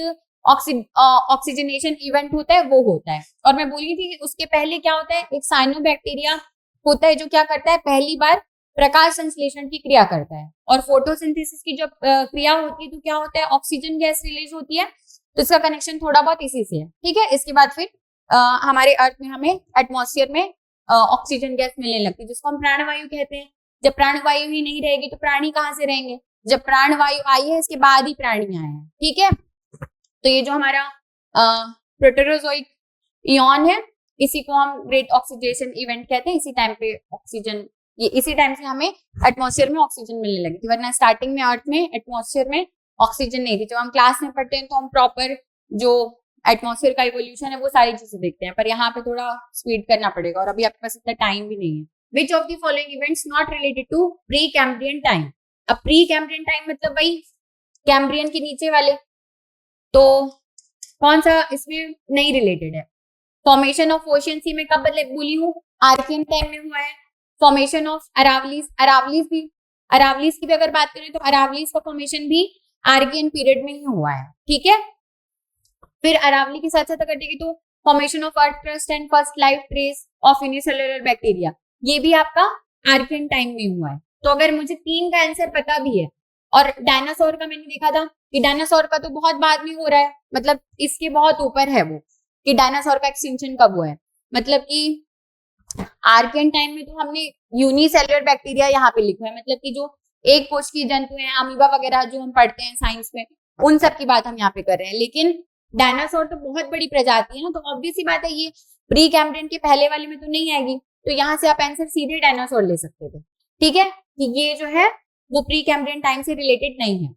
S1: ऑक्सीजनेशन इवेंट होता है वो होता है। और मैं बोली थी उसके पहले क्या होता है, एक साइनोबैक्टीरिया होता है जो क्या करता है, पहली बार प्रकाश संश्लेषण की क्रिया करता है। और फोटोसिंथेसिस की जब क्रिया होती है तो क्या होता है, ऑक्सीजन गैस रिलीज होती है। तो इसका कनेक्शन थोड़ा बहुत इसी से है। ठीक है, इसके बाद फिर हमारे अर्थ में हमें एटमॉस्फेयर में ऑक्सीजन गैस मिलने लगती है, जिसको हम प्राणवायु कहते हैं। जब प्राणवायु ही नहीं रहेगी तो प्राणी कहाँ से रहेंगे? जब प्राणवायु आई है इसके बाद ही प्राणी आए हैं। ठीक है, तो ये जो हमारा प्रोटेरोजोइक इयॉन है, इसी को हम ग्रेट ऑक्सीडेशन इवेंट कहते हैं। इसी टाइम पे ऑक्सीजन, ये इसी टाइम से हमें एटमॉस्फेयर में ऑक्सीजन मिलने लगी थी, वरना स्टार्टिंग में अर्थ में एटमॉस्फेयर में ऑक्सीजन नहीं थी। जब हम क्लास में पढ़ते हैं तो हम प्रॉपर जो एटमॉस्फेयर का इवोल्यूशन है वो सारी चीजें देखते हैं, पर यहाँ पे थोड़ा स्पीड करना पड़ेगा और अभी आपके पास इतना टाइम भी नहीं है। Which of the following events not related to pre Cambrian time? अब प्री कैम्ब्रियन टाइम मतलब वही कैम्ब्रियन के नीचे वाले, तो कौन सा इसमें नहीं रिलेटेड है? फॉर्मेशन ऑफ ओशियन सी में कब बोली हूँ? आर्कियन टाइम में हुआ है। फॉर्मेशन ऑफ अरावलीज, अरावलीज की भी अगर बात करें तो अरावलीज का फॉर्मेशन भी आर्कियन पीरियड में ही हुआ है। ठीक है, फिर अरावली के साथ साथ अगर देखें तो formation of earth crust and first life trace of unicellular bacteria, ये भी आपका आर्कियन टाइम में हुआ है। तो अगर मुझे 3 का आंसर पता भी है, और डायनासोर का मैंने देखा था कि डायनासोर का तो बहुत बाद में हो रहा है, मतलब इसके बहुत ऊपर है वो कि डायनासोर का एक्सटिंक्शन कब हुआ है। मतलब कि आर्कियन टाइम में तो हमने यूनिसेलुलर बैक्टीरिया यहाँ पे लिखा है, मतलब कि जो एक कोशिकीय जंतु हैं, अमीबा वगैरह जो हम पढ़ते हैं साइंस में, उन सब की बात हम यहाँ पे कर रहे हैं। लेकिन डायनासोर तो बहुत बड़ी प्रजाति है ना, तो ऑब्वियस सी बात है ये प्री कैम्ब्रियन के पहले वाले में तो नहीं आएगी। तो यहाँ से आप आंसर सीधे डायनासोर ले सकते थे। ठीक है, कि ये जो है वो प्री कैम्ब्रियन टाइम से रिलेटेड नहीं है।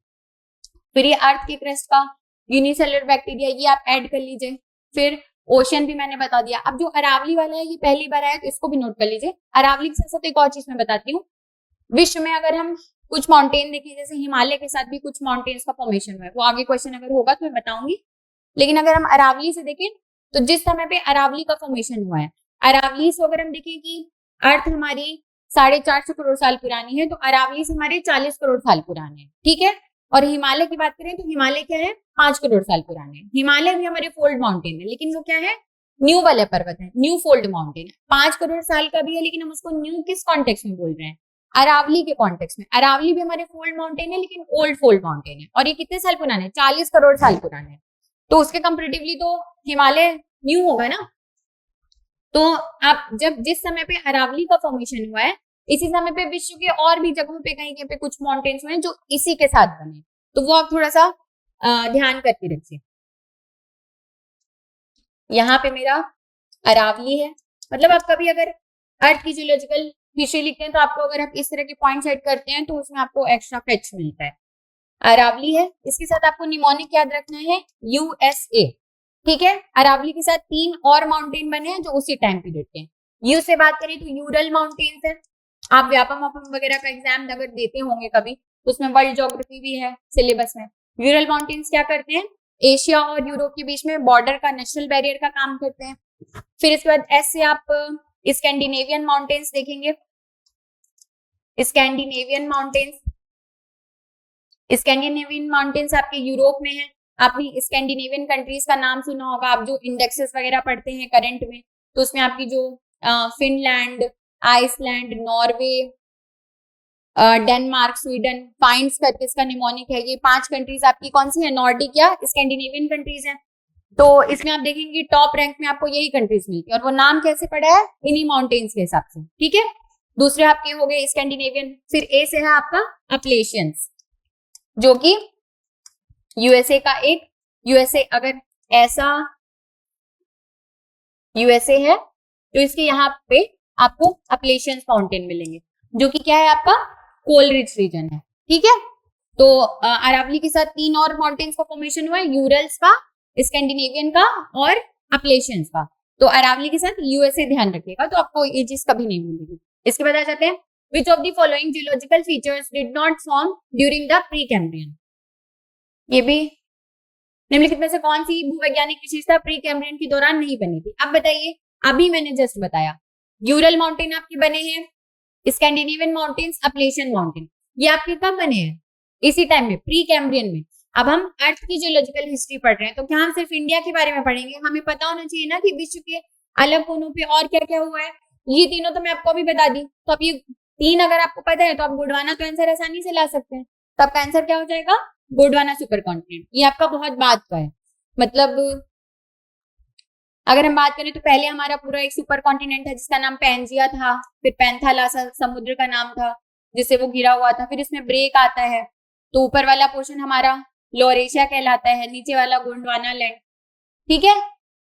S1: फिर ये अर्थ के क्रस्ट का यूनिसेलुलर बैक्टीरिया, ये आप ऐड कर लीजिए। फिर ओशन भी मैंने बता दिया। अब जो अरावली वाला है ये पहली बार आया तो इसको भी नोट कर लीजिए। अरावली के साथ साथ एक और चीज मैं बताती हूँ, विश्व में अगर हम कुछ माउंटेन देखें, जैसे हिमालय के साथ भी कुछ माउंटेन्स का फॉर्मेशन हुआ है, वो आगे क्वेश्चन अगर होगा तो मैं बताऊंगी। लेकिन अगर हम अरावली से देखें तो जिस समय पे अरावली का फॉर्मेशन हुआ है, अरावली से अगर हम देखें कि अर्थ हमारी 450 करोड़ साल पुरानी है, तो अरावली से हमारे 40 करोड़ साल पुराने हैं। ठीक है, और हिमालय की बात करें तो हिमालय क्या है, 5 करोड़ साल पुराने। हिमालय भी हमारे फोल्ड माउंटेन है, लेकिन वो क्या है, न्यू वाले पर्वत है, न्यू फोल्ड माउंटेन है। 5 करोड़ साल का भी है, लेकिन हम उसको न्यू किस कॉन्टेक्स्ट में बोल रहे हैं? अरावली के कॉन्टेक्स्ट में। अरावली भी हमारे फोल्ड माउंटेन है, लेकिन ओल्ड फोल्ड माउंटेन है। और ये कितने साल पुराने हैं? 40 करोड़ साल पुराने हैं। तो उसके कंपेरेटिवली तो हिमालय न्यू होगा ना। तो आप जब जिस समय पे अरावली का फॉर्मेशन हुआ है, इसी समय पे विश्व के और भी जगहों पे कहीं कहीं पे कुछ माउंटेन्स हुए हैं जो इसी के साथ बने, तो वो आप थोड़ा सा ध्यान करके रखिए। यहाँ पे मेरा अरावली है, मतलब आप कभी अगर अर्थ की जियोलॉजिकल हिस्ट्री लिखते हैं तो आपको अगर आप इस तरह के पॉइंट्स ऐड करते हैं तो उसमें आपको एक्स्ट्रा फैक्ट्स मिलता है। अरावली है, इसके साथ आपको निमोनिक याद रखना है, यूएसए। ठीक है, अरावली के साथ 3 और माउंटेन बने हैं जो उसी टाइम पीरियड के। यू से बात करें तो यूरल माउंटेन्स है। आप व्यापम वगैरह का एग्जाम अगर देते होंगे कभी तो उसमें वर्ल्ड ज्योग्राफी भी है सिलेबस में, यूरल माउंटेन्स क्या करते हैं, एशिया और यूरोप के बीच में बॉर्डर का नेशनल बैरियर का काम करते हैं। फिर इसके बाद एस से आप स्कैंडिनेवियन माउंटेन्स देखेंगे। स्कैंडिनेवियन माउंटेन्स आपके यूरोप में है। आपने स्कैंडिनेवियन कंट्रीज का नाम सुना होगा, आप जो इंडेक्सेस वगैरह पढ़ते हैं करंट में, तो उसमें आपकी जो Finland, Iceland, Norway, Denmark, Sweden, Finns करके इसका निमोनिक है, ये 5 कंट्रीज आपकी कौन सी है, नॉर्डिक या स्कैंडिनेवियन कंट्रीज हैं। तो इसमें आप देखेंगे टॉप रैंक में आपको यही कंट्रीज मिलती है, और वो नाम कैसे पड़ा है, इन्हीं माउंटेन्स के हिसाब से, ठीक है। दूसरे आपके हो गए स्कैंडिनेवियन। फिर ए से है आपका अपलेशियंस, जो कि यूएसए का एक, यूएसए अगर ऐसा यूएसए है तो इसके यहाँ पे आपको अपलेशियंस माउंटेन मिलेंगे, जो कि क्या है, आपका कोल रिच रीजन है, ठीक है। तो अरावली के साथ 3 और माउंटेन्स का फॉर्मेशन हुआ है, यूरल्स का, स्कैंडिनेवियन का और अपलेशियंस का। तो अरावली के साथ यूएसए ध्यान रखिएगा, तो आपको ये चीज कभी नहीं भूलेगी। इसके बाद आ जाते हैं, विच of the following geological features did not form during the pre Cambrian. ये भी निम्नलिखित में से कौन सी भूवैज्ञानिक विशेषता प्री कैम्ब्रियन के दौरान नहीं बनी थी। अब बताइए, अभी मैंने जस्ट बताया यूरल माउंटेन आपके बने हैं, स्कैंडिनेवियन माउंटेन्स, अपलेशियन माउंटेन, ये आपके कब बने हैं, इसी टाइम में, प्री कैम्ब्रियन में। अब हम अर्थ की जियोलॉजिकल हिस्ट्री पढ़ रहे हैं, तो क्या हम सिर्फ इंडिया के बारे में पढ़ेंगे, हमें पता होना चाहिए ना कि विश्व के अलग कोनों पे और क्या क्या हुआ है। ये तीनों तो मैं आपको अभी बता दी, तो अब ये 3 अगर आपको पता है तो आप गोंडवाना तो आंसर आसानी से ला सकते हैं। तो आपका आंसर क्या हो जाएगा, गोंडवाना सुपर कॉन्टिनेंट। ये आपका बहुत बाद का है, मतलब अगर हम बात करें तो पहले हमारा पूरा एक सुपर कॉन्टिनेंट है जिसका नाम पैंजिया था, फिर पैंथालासा समुद्र का नाम था जिससे वो घिरा हुआ था, फिर इसमें ब्रेक आता है, तो ऊपर वाला पोर्शन हमारा लोरेशिया कहलाता है, नीचे वाला गोंडवाना लैंड, ठीक है।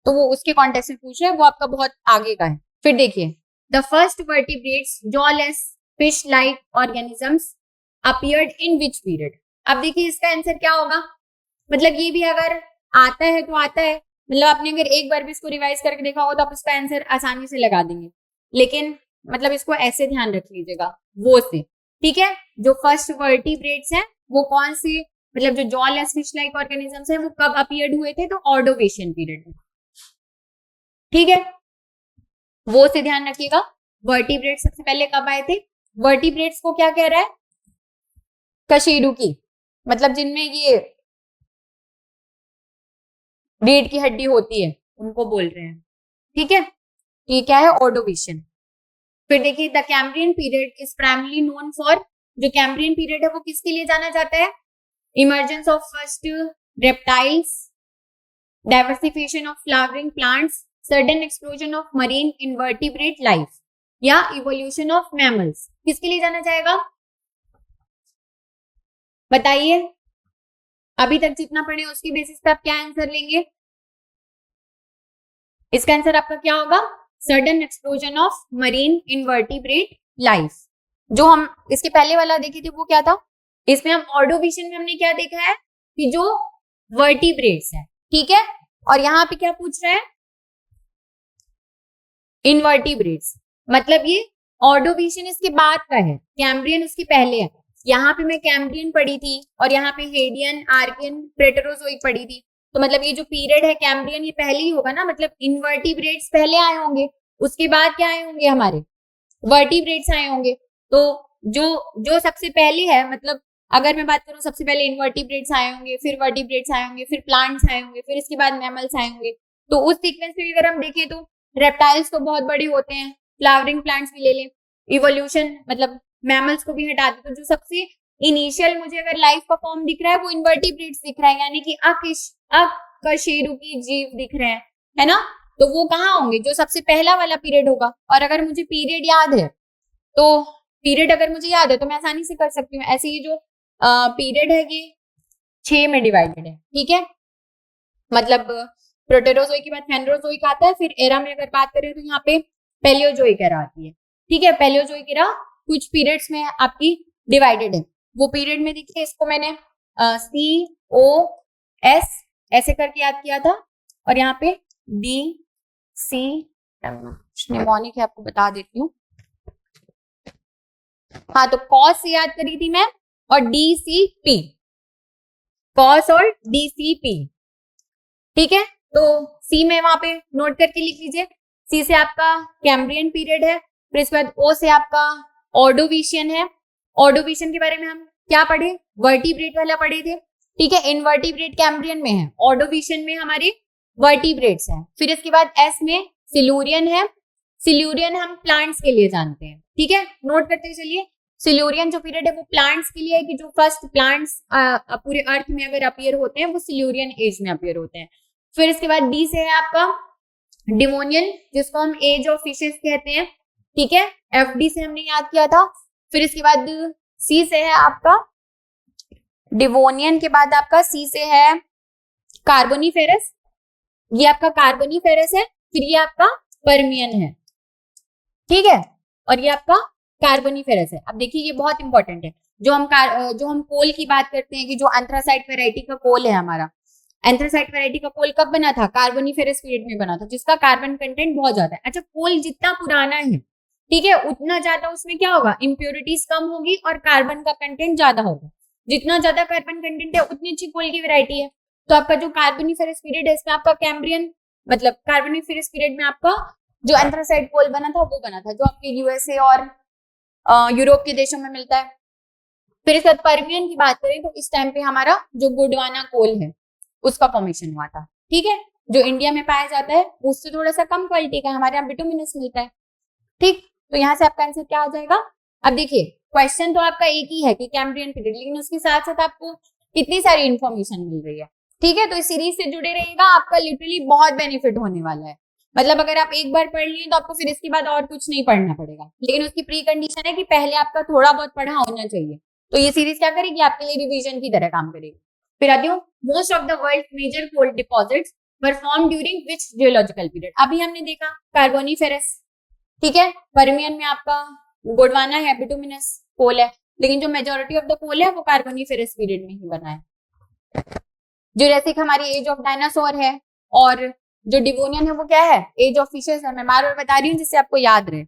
S1: तो वो उसके कॉन्टेक्स्ट में पूछ रहे हैं, वो आपका बहुत आगे का है। फिर देखिए, the first vertebrates jawless fish like organisms appeared in which period. अब देखिए इसका आंसर क्या होगा, मतलब ये भी अगर आता है तो आता है, मतलब आपने अगर एक बार भी इसको रिवाइज करके देखा होगा तो आप इसका आंसर आसानी से लगा देंगे, लेकिन मतलब इसको ऐसे ध्यान रख लीजिएगा, वो से, ठीक है। जो फर्स्ट वर्टिब्रेट्स हैं वो कौन से, मतलब जो जॉलेस फिश लाइक ऑर्गेनिजम्स हैं वो कब अपीयर्ड हुए थे, तो ऑर्डोवेशियन पीरियड में, ठीक है, वो से ध्यान रखिएगा। वर्टिब्रेट्स सबसे पहले कब आए थे, वर्टिब्रेट्स को क्या कह रहा है, कशेरुकी, मतलब जिनमें ये रीढ़ की हड्डी होती है उनको बोल रहे हैं, ठीक है। ये क्या है, ऑर्डोवेशियन। फिर देखिए, the Cambrian period is primarily known for, जो कैम्ब्रियन पीरियड है वो किसके लिए जाना जाता है, emergence of first reptiles, diversification of flowering plants, sudden explosion of marine invertebrate life, या इवोल्यूशन ऑफ मैमल्स। किसके लिए जाना जाएगा, बताइए, अभी तक जितना पढ़े उसकी बेसिस पे आप क्या आंसर लेंगे, इसका आंसर आपका क्या होगा, sudden explosion of marine invertebrate life. जो हम इसके पहले वाला देखे थे वो क्या था, इसमें हम ऑर्डोविजन में हमने क्या देखा है कि जो वर्टिब्रेट्स है, ठीक है, और यहाँ पे क्या पूछ रहा है, इनवर्टिब्रेट्स, मतलब ये ऑर्डोविजन इसके बाद का है, कैम्ब्रियन उसके पहले है। यहाँ पे मैं कैम्ब्रियन पढ़ी थी और यहाँ पे हेडियन, आर्कियन, प्रेटरोजोइक पढ़ी थी, तो मतलब ये जो पीरियड है कैम्ब्रियन ये पहले ही होगा ना, मतलब इनवर्टिब्रेट्स पहले आए होंगे, उसके बाद क्या आए होंगे, हमारे वर्टिब्रेट्स आए होंगे। तो जो सबसे पहले है, मतलब अगर मैं बात करूं, सबसे पहले इनवर्टिब्रेट्स आए होंगे, फिर वर्टिब्रेट्स आए होंगे, फिर प्लांट्स आए होंगे, फिर इसके बाद मैमल्स आए होंगे। तो उस सीक्वेंस में अगर हम देखें तो रेप्टाइल्स तो बहुत बड़े होते हैं, फ्लावरिंग प्लांट्स भी ले लें, इवोल्यूशन मतलब मैमल्स को भी हटा दे, तो जो सबसे इनिशियल मुझे अगर लाइफ का फॉर्म दिख रहा है वो इन्वर्टिब्रेट्स दिख रहा है, यानी कि अकशेरुकी जीव दिख रहे हैं, है ना। तो वो कहाँ होंगे, जो सबसे पहला वाला पीरियड होगा। और अगर मुझे पीरियड याद है तो पीरियड अगर मुझे याद है तो मैं आसानी से कर सकती हूँ। ऐसे ही जो पीरियड है ये 6 में डिवाइडेड है, ठीक है, मतलब प्रोटेरोजोइक के बाद फेनरोजोइक आता है, फिर एरा में अगर बात करें तो यहाँ पे पैलियोजोइक एरा आती है, ठीक है। पैलियोजोइक एरा कुछ पीरियड्स में आपकी डिवाइडेड है। वो पीरियड में देखिए, इसको मैंने COS ऐसे करके याद किया था, और यहाँ पे DC निमोनिक है, आपको बता देती हूँ, हाँ, तो कॉस से याद करी थी मैं, और DCP, कॉस और DCP, ठीक है। तो सी में वहां पे नोट करके लिख लीजिए, सी से आपका कैम्ब्रियन पीरियड है, फिर इसके बाद ओ से आपका ऑर्डोविशियन है। ऑर्डोविशियन के बारे में हम क्या पढ़े, वर्टिब्रेट वाला पढ़े थे, ठीक है। इनवर्टिब्रेट कैम्ब्रियन में है, ऑर्डोविशियन में हमारे वर्टिब्रेट्स हैं। फिर इसके बाद एस में सिल्यूरियन है, सिल्यूरियन हम प्लांट्स के लिए जानते हैं, ठीक है, नोट करते चलिए। सिल्यूरियन जो पीरियड है वो प्लांट्स के लिए है, कि जो फर्स्ट प्लांट्स पूरे अर्थ में अगर अपीयर होते हैं वो सिल्यूरियन एज में अपीयर होते हैं। फिर इसके बाद डी से है आपका डिवोनियन, जिसको हम एज ऑफ फिशेस कहते हैं, ठीक है, FD से हमने याद किया था। फिर इसके बाद सी से है आपका डिवोनियन, के बाद आपका सी से है कार्बोनिफेरस, ये आपका कार्बोनिफेरस है। फिर ये आपका पर्मियन है, ठीक है, और ये आपका कार्बोनिफेरस है। अब देखिए ये बहुत इंपॉर्टेंट है, जो हम कोल की बात करते हैं कि जो एंथ्रासाइट वैरायटी का कोल है हमारा, एंथ्रासाइट वैरायटी का कोल कब बना था, कार्बोनिफेरस पीरियड में बना था, जिसका कार्बन कंटेंट बहुत ज्यादा है। अच्छा, कोल जितना पुराना है, ठीक है, उतना ज्यादा उसमें क्या होगा, इम्प्योरिटीज कम होगी और कार्बन का कंटेंट ज्यादा होगा। जितना ज्यादा कार्बन कंटेंट है उतनी अच्छी कोल की वैरायटी है। तो आपका जो कार्बोनिफेरस पीरियड है इसमें आपका कैम्ब्रियन, मतलब कार्बोनिफेरस पीरियड में आपका जो एंथ्रासाइट कोल बना था वो बना था, जो आपके USA और यूरोप के देशों में मिलता है। फिर इसके बाद पर्मियन की बात करें तो इस टाइम पे हमारा जो गोंडवाना कोल है उसका फॉर्मेशन हुआ था, ठीक है। जो इंडिया में पाया जाता है उससे थोड़ा सा कम क्वालिटी का, हमारे यहाँ बिटुमिनस मिलता है, ठीक। तो यहाँ से आपका आंसर क्या आ जाएगा। अब देखिए क्वेश्चन तो आपका एक ही है कि कैम्ब्रियन पीरियड, लेकिन उसके साथ साथ आपको कितनी सारी इंफॉर्मेशन मिल रही है, ठीक है। तो इस सीरीज से जुड़े रहिएगा, आपका लिटरली बहुत बेनिफिट होने वाला है। मतलब अगर आप एक बार पढ़ लिए तो आपको फिर इसके बाद और कुछ नहीं पढ़ना पड़ेगा, लेकिन उसकी प्री कंडीशन है कि पहले आपका थोड़ा बहुत पढ़ा होना चाहिए। तो ये सीरीज क्या करेगी, आपके लिए रिवीजन की तरह काम करेगी। फिर आती हूँ, most of the world major coal deposits were form during which geological period. अभी हमने देखा कार्बोनिफेरस, ठीक है, पर्मियन में आपका गोंडवाना है, बिटुमिनस कोल है, लेकिन जो मेजोरिटी ऑफ द कोल है वो कार्बोनिफेरस पीरियड में ही बना है। जुरासिक हमारी एज ऑफ डायनासोर है, और जो डिवोनियन है वो क्या है, एज ऑफ फिशेस है। मैं बार बार बता रही हूँ जिससे आपको याद रहे,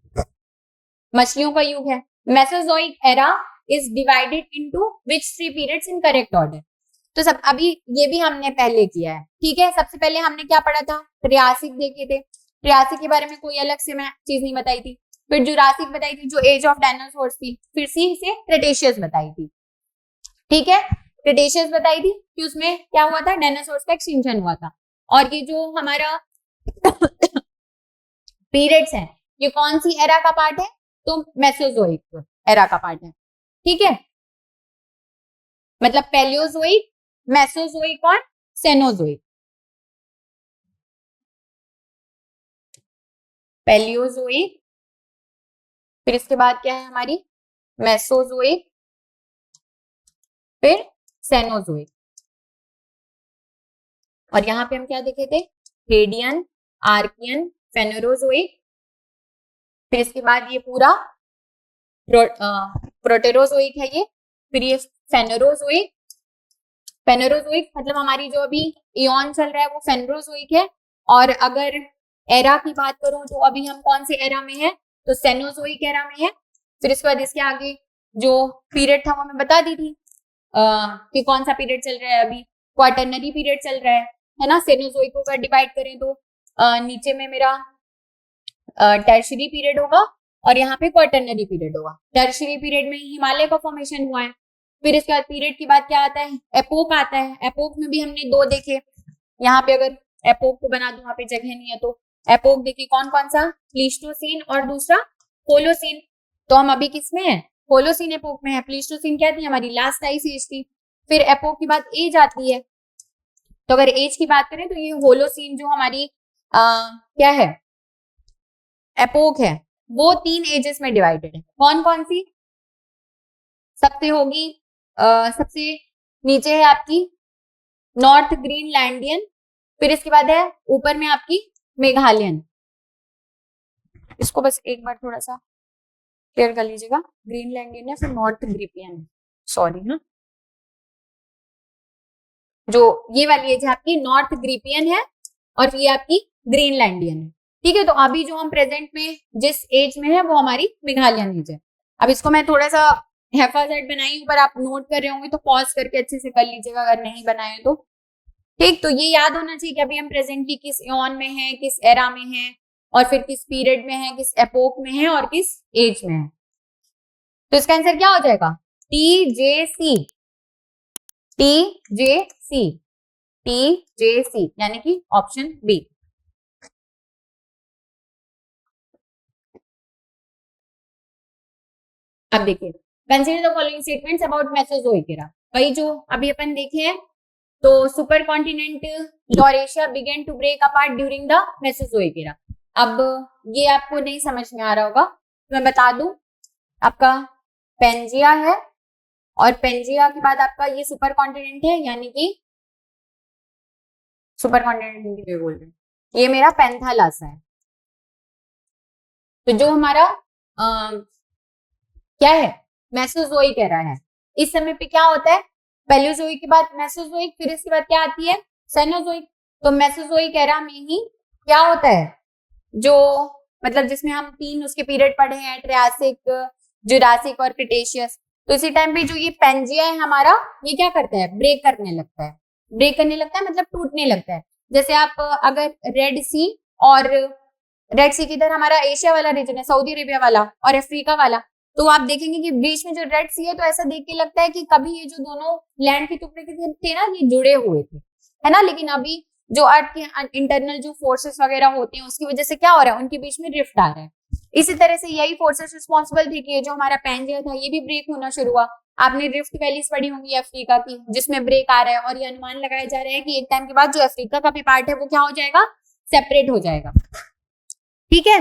S1: मछलियों का युग है। Mesozoic era is divided into which 3 periods in correct order. तो सब अभी ये भी हमने पहले किया है, ठीक है। सबसे पहले हमने क्या पढ़ा था, ट्रियासिक देखे थे, ट्रियासिक के बारे में कोई अलग से मैं चीज नहीं बताई थी। फिर जुरासिक बताई थी जो एज ऑफ डायनासोर्स थी, फिर सी से क्रेटेशियस बताई थी, ठीक है। क्रेटेशियस बताई थी कि उसमें क्या हुआ था, डायनासोर्स का एक्सटिंक्शन हुआ था। और ये जो हमारा पीरियड्स हैं ये कौन सी एरा का पार्ट है, तो मेसोजोइक एरा का पार्ट है, ठीक है। मतलब पैलियोजोइक, मेसोजोइक और सेनोजोइक। पैलियोजोइक, फिर इसके बाद क्या है हमारी मेसोजोइक, फिर सेनोजोइक। और यहाँ पे हम क्या देखे थे, हेडियन, आर्कियन, फेनेरोजोइक। फिर इसके बाद ये पूरा प्रोटेरोजोइक है ये, फिर ये फेनेरोजोइक। फेनेरोजोइक मतलब हमारी जो अभी इयॉन चल रहा है वो फेनेरोजोइक है। और अगर एरा की बात करूं तो अभी हम कौन से एरा में है, तो सेनोजोइक एरा में है। फिर इसके बाद इसके आगे जो पीरियड था वो मैं बता दी थी कि कौन सा पीरियड चल रहा है अभी, क्वाटरनरी पीरियड चल रहा है ना। सेनोजोइक को अगर डिवाइड करें तो नीचे में मेरा टर्शियरी पीरियड होगा और यहाँ पे क्वाटरनरी पीरियड होगा। टर्शियरी पीरियड में हिमालय का फॉर्मेशन हुआ है। फिर इसके बाद पीरियड की बात क्या आता है, एपोक आता है। एपोक में भी हमने 2 देखे, यहाँ पे अगर एपोक को बना दूं, वहां पे जगह नहीं है तो एपोक देखिए कौन कौन सा, प्लीस्टोसीन और दूसरा होलोसीन। तो हम अभी किस में है, होलोसीन एपोक में है। प्लीस्टोसीन क्या थी, हमारी लास्ट आइस एज थी। फिर एपोक की बात एज आती है, तो अगर एज की बात करें तो ये होलोसीन जो हमारी क्या है एपोक है, वो 3 एजेस में डिवाइडेड है। कौन कौन सी, सबसे होगी सबसे नीचे है आपकी नॉर्थ ग्रीनलैंडियन, फिर इसके बाद है ऊपर में आपकी मेघालयन। इसको बस एक बार थोड़ा सा क्लियर कर लीजिएगा, ग्रीनलैंडियन है फिर नॉर्थ ग्रीपियन, सॉरी ना, जो ये वाली एज है आपकी नॉर्थ ग्रीपियन है और ये आपकी ग्रीनलैंडियन है, ठीक है। तो अभी जो हम प्रेजेंट में जिस एज में है वो हमारी मेघालयन एज है। अब इसको मैं थोड़ा सा हैफाजर्ड बनाई ऊपर, आप नोट कर रहे होंगे तो पॉज करके अच्छे से कर लीजिएगा अगर नहीं बनाए तो। ठीक, तो ये याद होना चाहिए कि अभी हम प्रेजेंटली किस एॉन में हैं, किस एरा में हैं, और फिर किस पीरियड में है, किस एपोक में है, और किस एज में है। तो इसका आंसर क्या हो जाएगा? TJC, TJC, TJC, यानी कि ऑप्शन बी। अब देखिए, consider the following statements about Mesozoic era. वही जो अभी अपन देखे हैं, तो supercontinent Laurasia began to break apart during the Mesozoic era. अब ये आपको नहीं समझ में आ रहा होगा, तो मैं बता दूं, आपका पेंजिया है, और पेंजिया के बाद आपका ये सुपर कॉन्टिनेंट है, यानी कि सुपर कॉन्टिनेंट हिंदी में बोल रहे हैं, ये मेरा पेंथालासा है। तो जो हमारा क्या है, मेसोजोइक एरा है। इस समय पे क्या होता है, पैलियोजोइक के बाद मेसोजोइक, फिर इसके बाद क्या आती है, सेनोजोइक। तो मेसोजोइक एरा में ही क्या होता है, जो मतलब जिसमें हम 3 उसके पीरियड पढ़े हैं, ट्रियासिक, जुरासिक और क्रिटेशियस। तो इसी टाइम पे जो ये पेंजिया है हमारा, ये क्या करता है, ब्रेक करने लगता है। ब्रेक करने लगता है मतलब टूटने लगता है। जैसे आप अगर रेड सी, और रेड सी किधर, हमारा एशिया वाला रीजन है, सऊदी अरेबिया वाला और अफ्रीका वाला, तो आप देखेंगे कि बीच में जो रेड सी है, तो ऐसा देख के लगता है कि कभी ये जो दोनों लैंड के टुकड़े थे ना, ये जुड़े हुए थे, है ना। लेकिन अभी जो अर्थ के इंटरनल जो फोर्सेस वगैरह होते हैं, उसकी वजह से क्या हो रहा है, उनके बीच में रिफ्ट आ रहा है। इसी तरह से यही फोर्सेस रिस्पॉन्सिबल थे कि जो हमारा पेंजिया था, ये भी ब्रेक होना शुरू हुआ। आपने रिफ्ट वैलीज पढ़ी होंगी अफ्रीका की, जिसमें ब्रेक आ रहा है, और ये अनुमान लगाया जा रहा है कि एक टाइम के बाद जो अफ्रीका का भी पार्ट है, वो क्या हो जाएगा, सेपरेट हो जाएगा। ठीक है,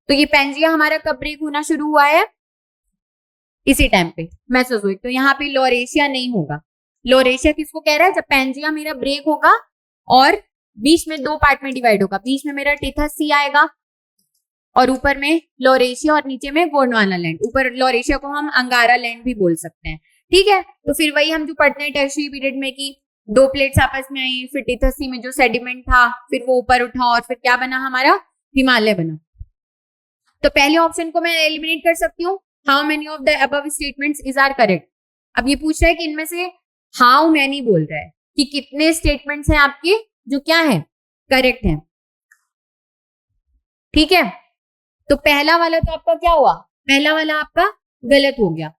S1: तो ये पेंजिया हमारा कब ब्रेक होना शुरू हुआ है, इसी टाइम पे, मेसोजोइक। तो यहाँ पे लॉरेशिया नहीं होगा। लॉरेशिया किसको कह रहा है, जब पेंजिया मेरा ब्रेक होगा और बीच में 2 पार्ट में डिवाइड होगा, बीच में मेरा टिथस सी आएगा, और ऊपर में लॉरेशिया, और नीचे में गोंडवाना लैंड। ऊपर लॉरेशिया को हम अंगारा लैंड भी बोल सकते हैं। ठीक है, तो फिर वही हम जो पढ़ते हैं टर्शियरी पीरियड में, कि 2 प्लेट्स आपस में आई, फिर टिथस सी में जो सेडिमेंट था, फिर वो ऊपर उठा, और फिर क्या बना हमारा, हिमालय बना। तो पहले ऑप्शन को मैं एलिमिनेट कर सकती हूँ, how many of the above statements is are correct. अब ये पूछ रहा है कि इनमें से हाउ मेनी बोल रहा है कि कितने स्टेटमेंट्स हैं आपके जो क्या है, करेक्ट है। ठीक है, तो पहला वाला तो आपका क्या हुआ, पहला वाला आपका गलत हो गया,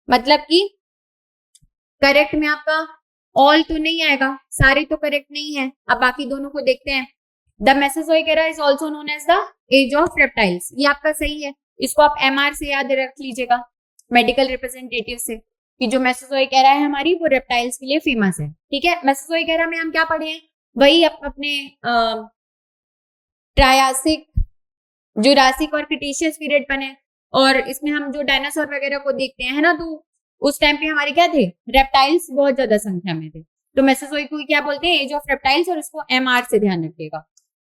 S1: मतलब कि करेक्ट में आपका ऑल तो नहीं आएगा, सारे तो करेक्ट नहीं है। अब बाकी दोनों को देखते हैं। The Mesozoic era is also known as the age of reptiles, ये आपका सही है। इसको आप MR से याद रख लीजिएगा, मेडिकल रिप्रेजेंटेटिव से, कि जो मेसोजोइक एरा है हमारी, वो रेप्टाइल्स के लिए फेमस है। ठीक है, मेसोजोइक एरा में हम क्या पढ़े हैं, वही अपने ट्रायासिक, जुरासिक और क्रिटेशियस पीरियड बने, और इसमें हम जो डायनासोर वगैरह को देखते हैं, है ना, तो उस टाइम पे हमारे क्या थे, रेप्टाइल्स बहुत ज्यादा संख्या में थे। तो मेसोजोइक को क्या बोलते हैं, एज ऑफ रेप्टाइल्स, और इसको MR से ध्यान रखिएगा,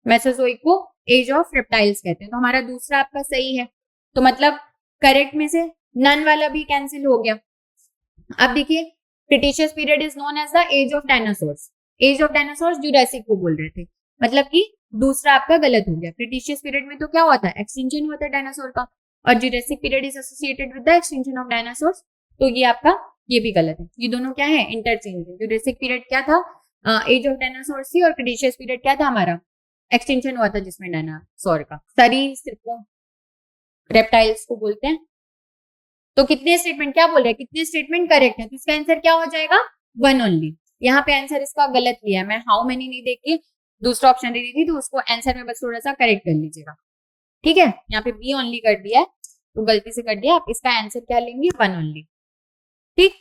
S1: मेसोजोइक को एज ऑफ रेप्टाइल्स कहते हैं। तो हमारा दूसरा आपका सही है, तो मतलब करेक्ट में से नन वाला भी कैंसिल हो गया। अब देखिए, Cretaceous period is known as the age of dinosaurs. Age of dinosaurs Jurassic को बोल रहे थे, मतलब कि दूसरा आपका गलत हो गया। क्रिटेशियस पीरियड में तो क्या हुआ था, एक्सटिंक्शन हुआ था डायनासोर का, और Jurassic period is associated with the extinction of dinosaurs. तो ये आपका, ये भी गलत है। ये दोनों क्या है, इंटरचेंज है। जुरासिक पीरियड क्या था, एज ऑफ डायनासोर्स थी, और क्रिटेशियस पीरियड क्या था हमारा, एक्सटिंक्शन हुआ था जिसमें डायनासोर का, सरीसृपों, रेप्टाइल्स को बोलते हैं। तो कितने स्टेटमेंट क्या बोल रहे हैं, कितने स्टेटमेंट करेक्ट है, तो इसका आंसर क्या हो जाएगा, 1 ओनली। यहाँ पे आंसर इसका गलत लिया है, मैं हाउ मेनी नहीं देख के दूसरा ऑप्शन दे दी थी, तो उसको आंसर में बस थोड़ा सा करेक्ट कर लीजिएगा। ठीक है, यहाँ पे बी ओनली कर दिया है, तो गलती से कर दिया। आप इसका आंसर क्या लेंगे, 1 ओनली। ठीक,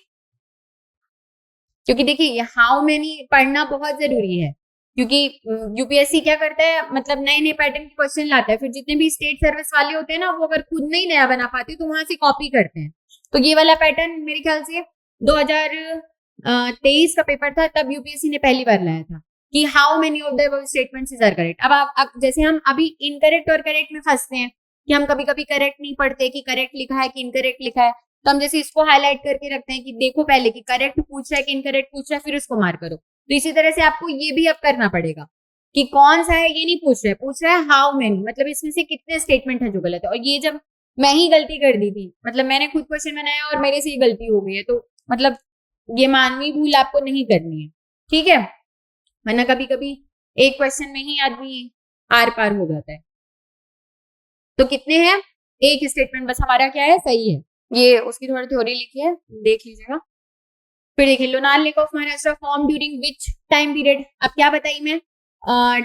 S1: क्योंकि देखिए हाउ मेनी पढ़ना बहुत जरूरी है, क्योंकि यूपीएससी क्या करता है, मतलब नए नए पैटर्न के क्वेश्चन लाता है, फिर जितने भी स्टेट सर्विस वाले होते हैं ना, वो अगर खुद नहीं नया बना पाते तो वहां से कॉपी करते हैं। तो ये वाला पैटर्न मेरे ख्याल से 2023 का पेपर था, तब यूपीएससी ने पहली बार लाया था कि how many of the statements is are correct. अब जैसे हम अभी इनकरेक्ट और करेक्ट में फंसते हैं कि हम कभी कभी करेक्ट नहीं पढ़ते कि करेक्ट लिखा है कि इनकरेक्ट लिखा है, तो हम जैसे इसको हाईलाइट करके रखते हैं कि देखो पहले कि करेक्ट पूछ रहा है कि इनकरेक्ट पूछ रहा है, फिर उसको मार्क करो। तो इसी तरह से आपको ये भी अब करना पड़ेगा कि कौन सा है, ये नहीं पूछ रहा है, पूछ रहा है हाउ मेनी, मतलब इसमें से कितने स्टेटमेंट है जो गलत है। और ये जब मैं ही गलती कर दी थी, मतलब मैंने खुद क्वेश्चन बनाया और मेरे से ही गलती हो गई है, तो मतलब ये मानवीय भूल आपको नहीं करनी है, ठीक है। वरना कभी कभी एक क्वेश्चन में ही आदमी आर पार हो जाता है। तो कितने हैं, एक स्टेटमेंट बस हमारा क्या है, सही है। ये उसकी थोड़ी थ्योरी लिखी है, देख लीजिएगा। फिर देखिए, Lonar lake of Maharashtra form during which time period. अब क्या बताई मैं,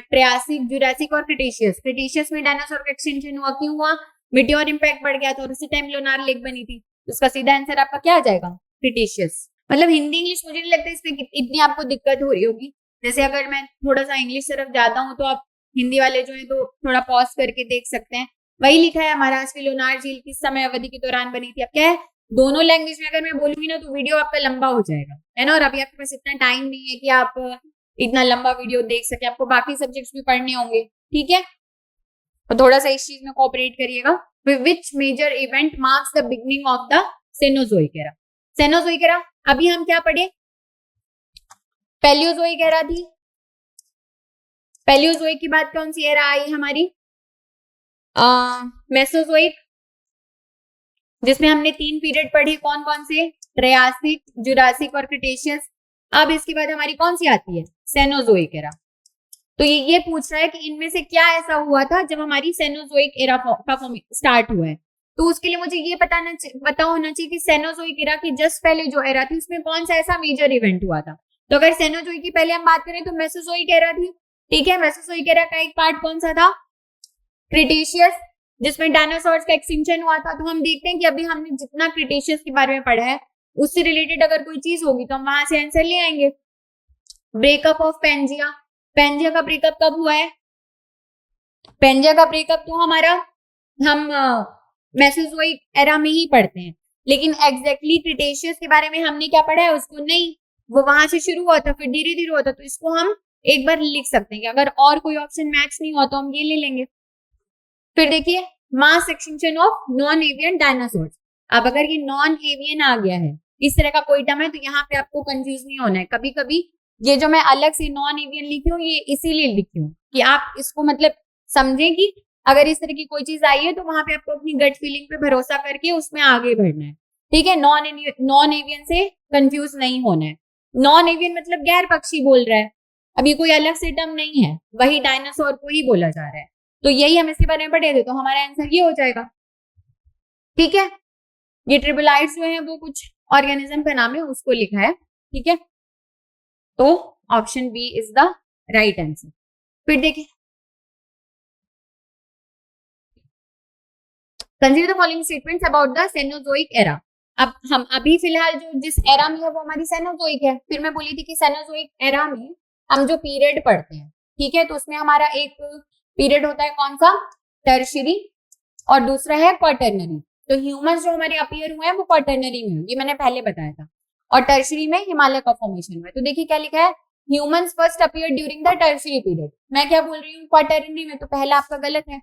S1: ट्रियासिक, जुरासिक और क्रिटेशियस। क्रिटेशियस में डायनासोर का एक्सटिंक्शन हुआ, क्यों हुआ, मिटियोर इम्पैक्ट बढ़ गया था और उसी टाइम लोनार लेक बनी थी। तो उसका सीधा आंसर आपका क्या आ जाएगा, क्रिटेशियस। मतलब हिंदी इंग्लिश मुझे नहीं लगता इसमें इतनी आपको दिक्कत हो रही होगी। जैसे अगर मैं थोड़ा सा इंग्लिश तरफ जाता हूँ तो आप हिंदी वाले जो है तो थोड़ा पॉज करके देख सकते हैं। वही लिखा है, महाराष्ट्र की लोनार झील किस समय अवधि के दौरान बनी थी। अब क्या है, दोनों लैंग्वेज में अगर मैं बोलूंगी ना तो वीडियो आपका लंबा हो जाएगा, है ना। और अभी आपके पास इतना टाइम नहीं है कि आप इतना लंबा वीडियो देख सके, आपको बाकी सब्जेक्ट्स भी पढ़ने होंगे, ठीक है। तो थोड़ा सा इस चीज में कोऑपरेट करिएगा। Which major event marks the beginning of the Cenozoic era. Cenozoic era अभी हम क्या पढ़े, पैलियोजोइक एरा थी। पैलियोजोइक की बात कौन सी एरा आई हमारी, मेसोजोइक, जिसमें हमने 3 पीरियड पढ़े, कौन कौन से, ट्रियासिक, जुरासिक और क्रिटेशियस। अब इसके बाद हमारी कौन सी आती है, सेनोजोइक एरा। तो ये पूछ रहा है कि इनमें से क्या ऐसा हुआ था जब हमारी सेनोजोइक एरा का स्टार्ट हुआ है। तो उसके लिए मुझे ये पता होना चाहिए कि सेनोजोइक एरा की जस्ट पहले जो एरा थी उसमें कौन सा ऐसा मेजर इवेंट हुआ था। तो अगर सेनोजोइक की पहले हम बात करें तो मेसोजोइक एरा थी, ठीक है। मेसोजोइक एरा का एक पार्ट कौन सा था, क्रिटेशियस, जिसमें डायनासोर्स का एक्सटिंक्शन हुआ था। तो हम देखते हैं कि अभी हमने जितना क्रिटेशियस के बारे में पढ़ा है उससे रिलेटेड अगर कोई चीज होगी तो हम वहां से आंसर ले आएंगे। ब्रेकअप ऑफ पेंजिया, पेंजिया का ब्रेकअप कब हुआ है, पेंजिया का ब्रेकअप तो हमारा हम मेसोजोइक एरा में ही पढ़ते हैं, लेकिन एग्जैक्टली क्रिटेशियस के बारे में हमने क्या पढ़ा है उसको नहीं, वो वहां से शुरू हुआ था फिर धीरे धीरे हुआ था। तो इसको हम एक बार लिख सकते हैं कि अगर और कोई ऑप्शन मैच नहीं हुआ तो हम ये ले लेंगे। फिर देखिए, mass extinction of non avian dinosaurs. अब अगर ये नॉन एवियन आ गया है, इस तरह का कोई टर्म है, तो यहाँ पे आपको कंफ्यूज नहीं होना है। कभी कभी ये जो मैं अलग से नॉन एवियन लिखी हूँ ये इसीलिए लिखी हूँ कि आप इसको मतलब समझें कि अगर इस तरह की कोई चीज आई है तो वहां पे आपको अपनी गट फीलिंग पे भरोसा करके उसमें आगे बढ़ना है, ठीक है। नॉन एवियन से कंफ्यूज नहीं होना है। नॉन एवियन मतलब गैर पक्षी बोल रहा है, अब ये कोई अलग से टर्म नहीं है, वही डायनासोर को ही बोला जा रहा है। तो यही हम इसके बारे में पढ़े थे, तो हमारा आंसर ये हो जाएगा, ठीक है। ये ट्रिबलाइड्स जो है वो कुछ ऑर्गेनिज्म का नाम है, उसको लिखा है, ठीक है। तो option B is the right answer. फिर देखिए, consider the following statements about the Cenozoic era. अब हम अभी फिलहाल जो जिस एरा में है वो हमारी सेनोजोइक है। फिर मैं बोली थी कि सेनोजोइक एरा में हम जो पीरियड पढ़ते हैं, ठीक है, तो उसमें हमारा एक पीरियड होता है कौन सा, टर्शियरी, और दूसरा है क्वाटरनरी। तो ह्यूमंस जो हमारे अपीयर हुए हैं वो क्वाटरनरी में, ये मैंने पहले बताया था, और टर्शियरी में हिमालय का फॉर्मेशन हुआ है। तो देखिए क्या लिखा है, humans first appear during the Tertiary period. मैं क्या बोल रही हूँ, क्वाटरनरी में, तो पहला आपका गलत है,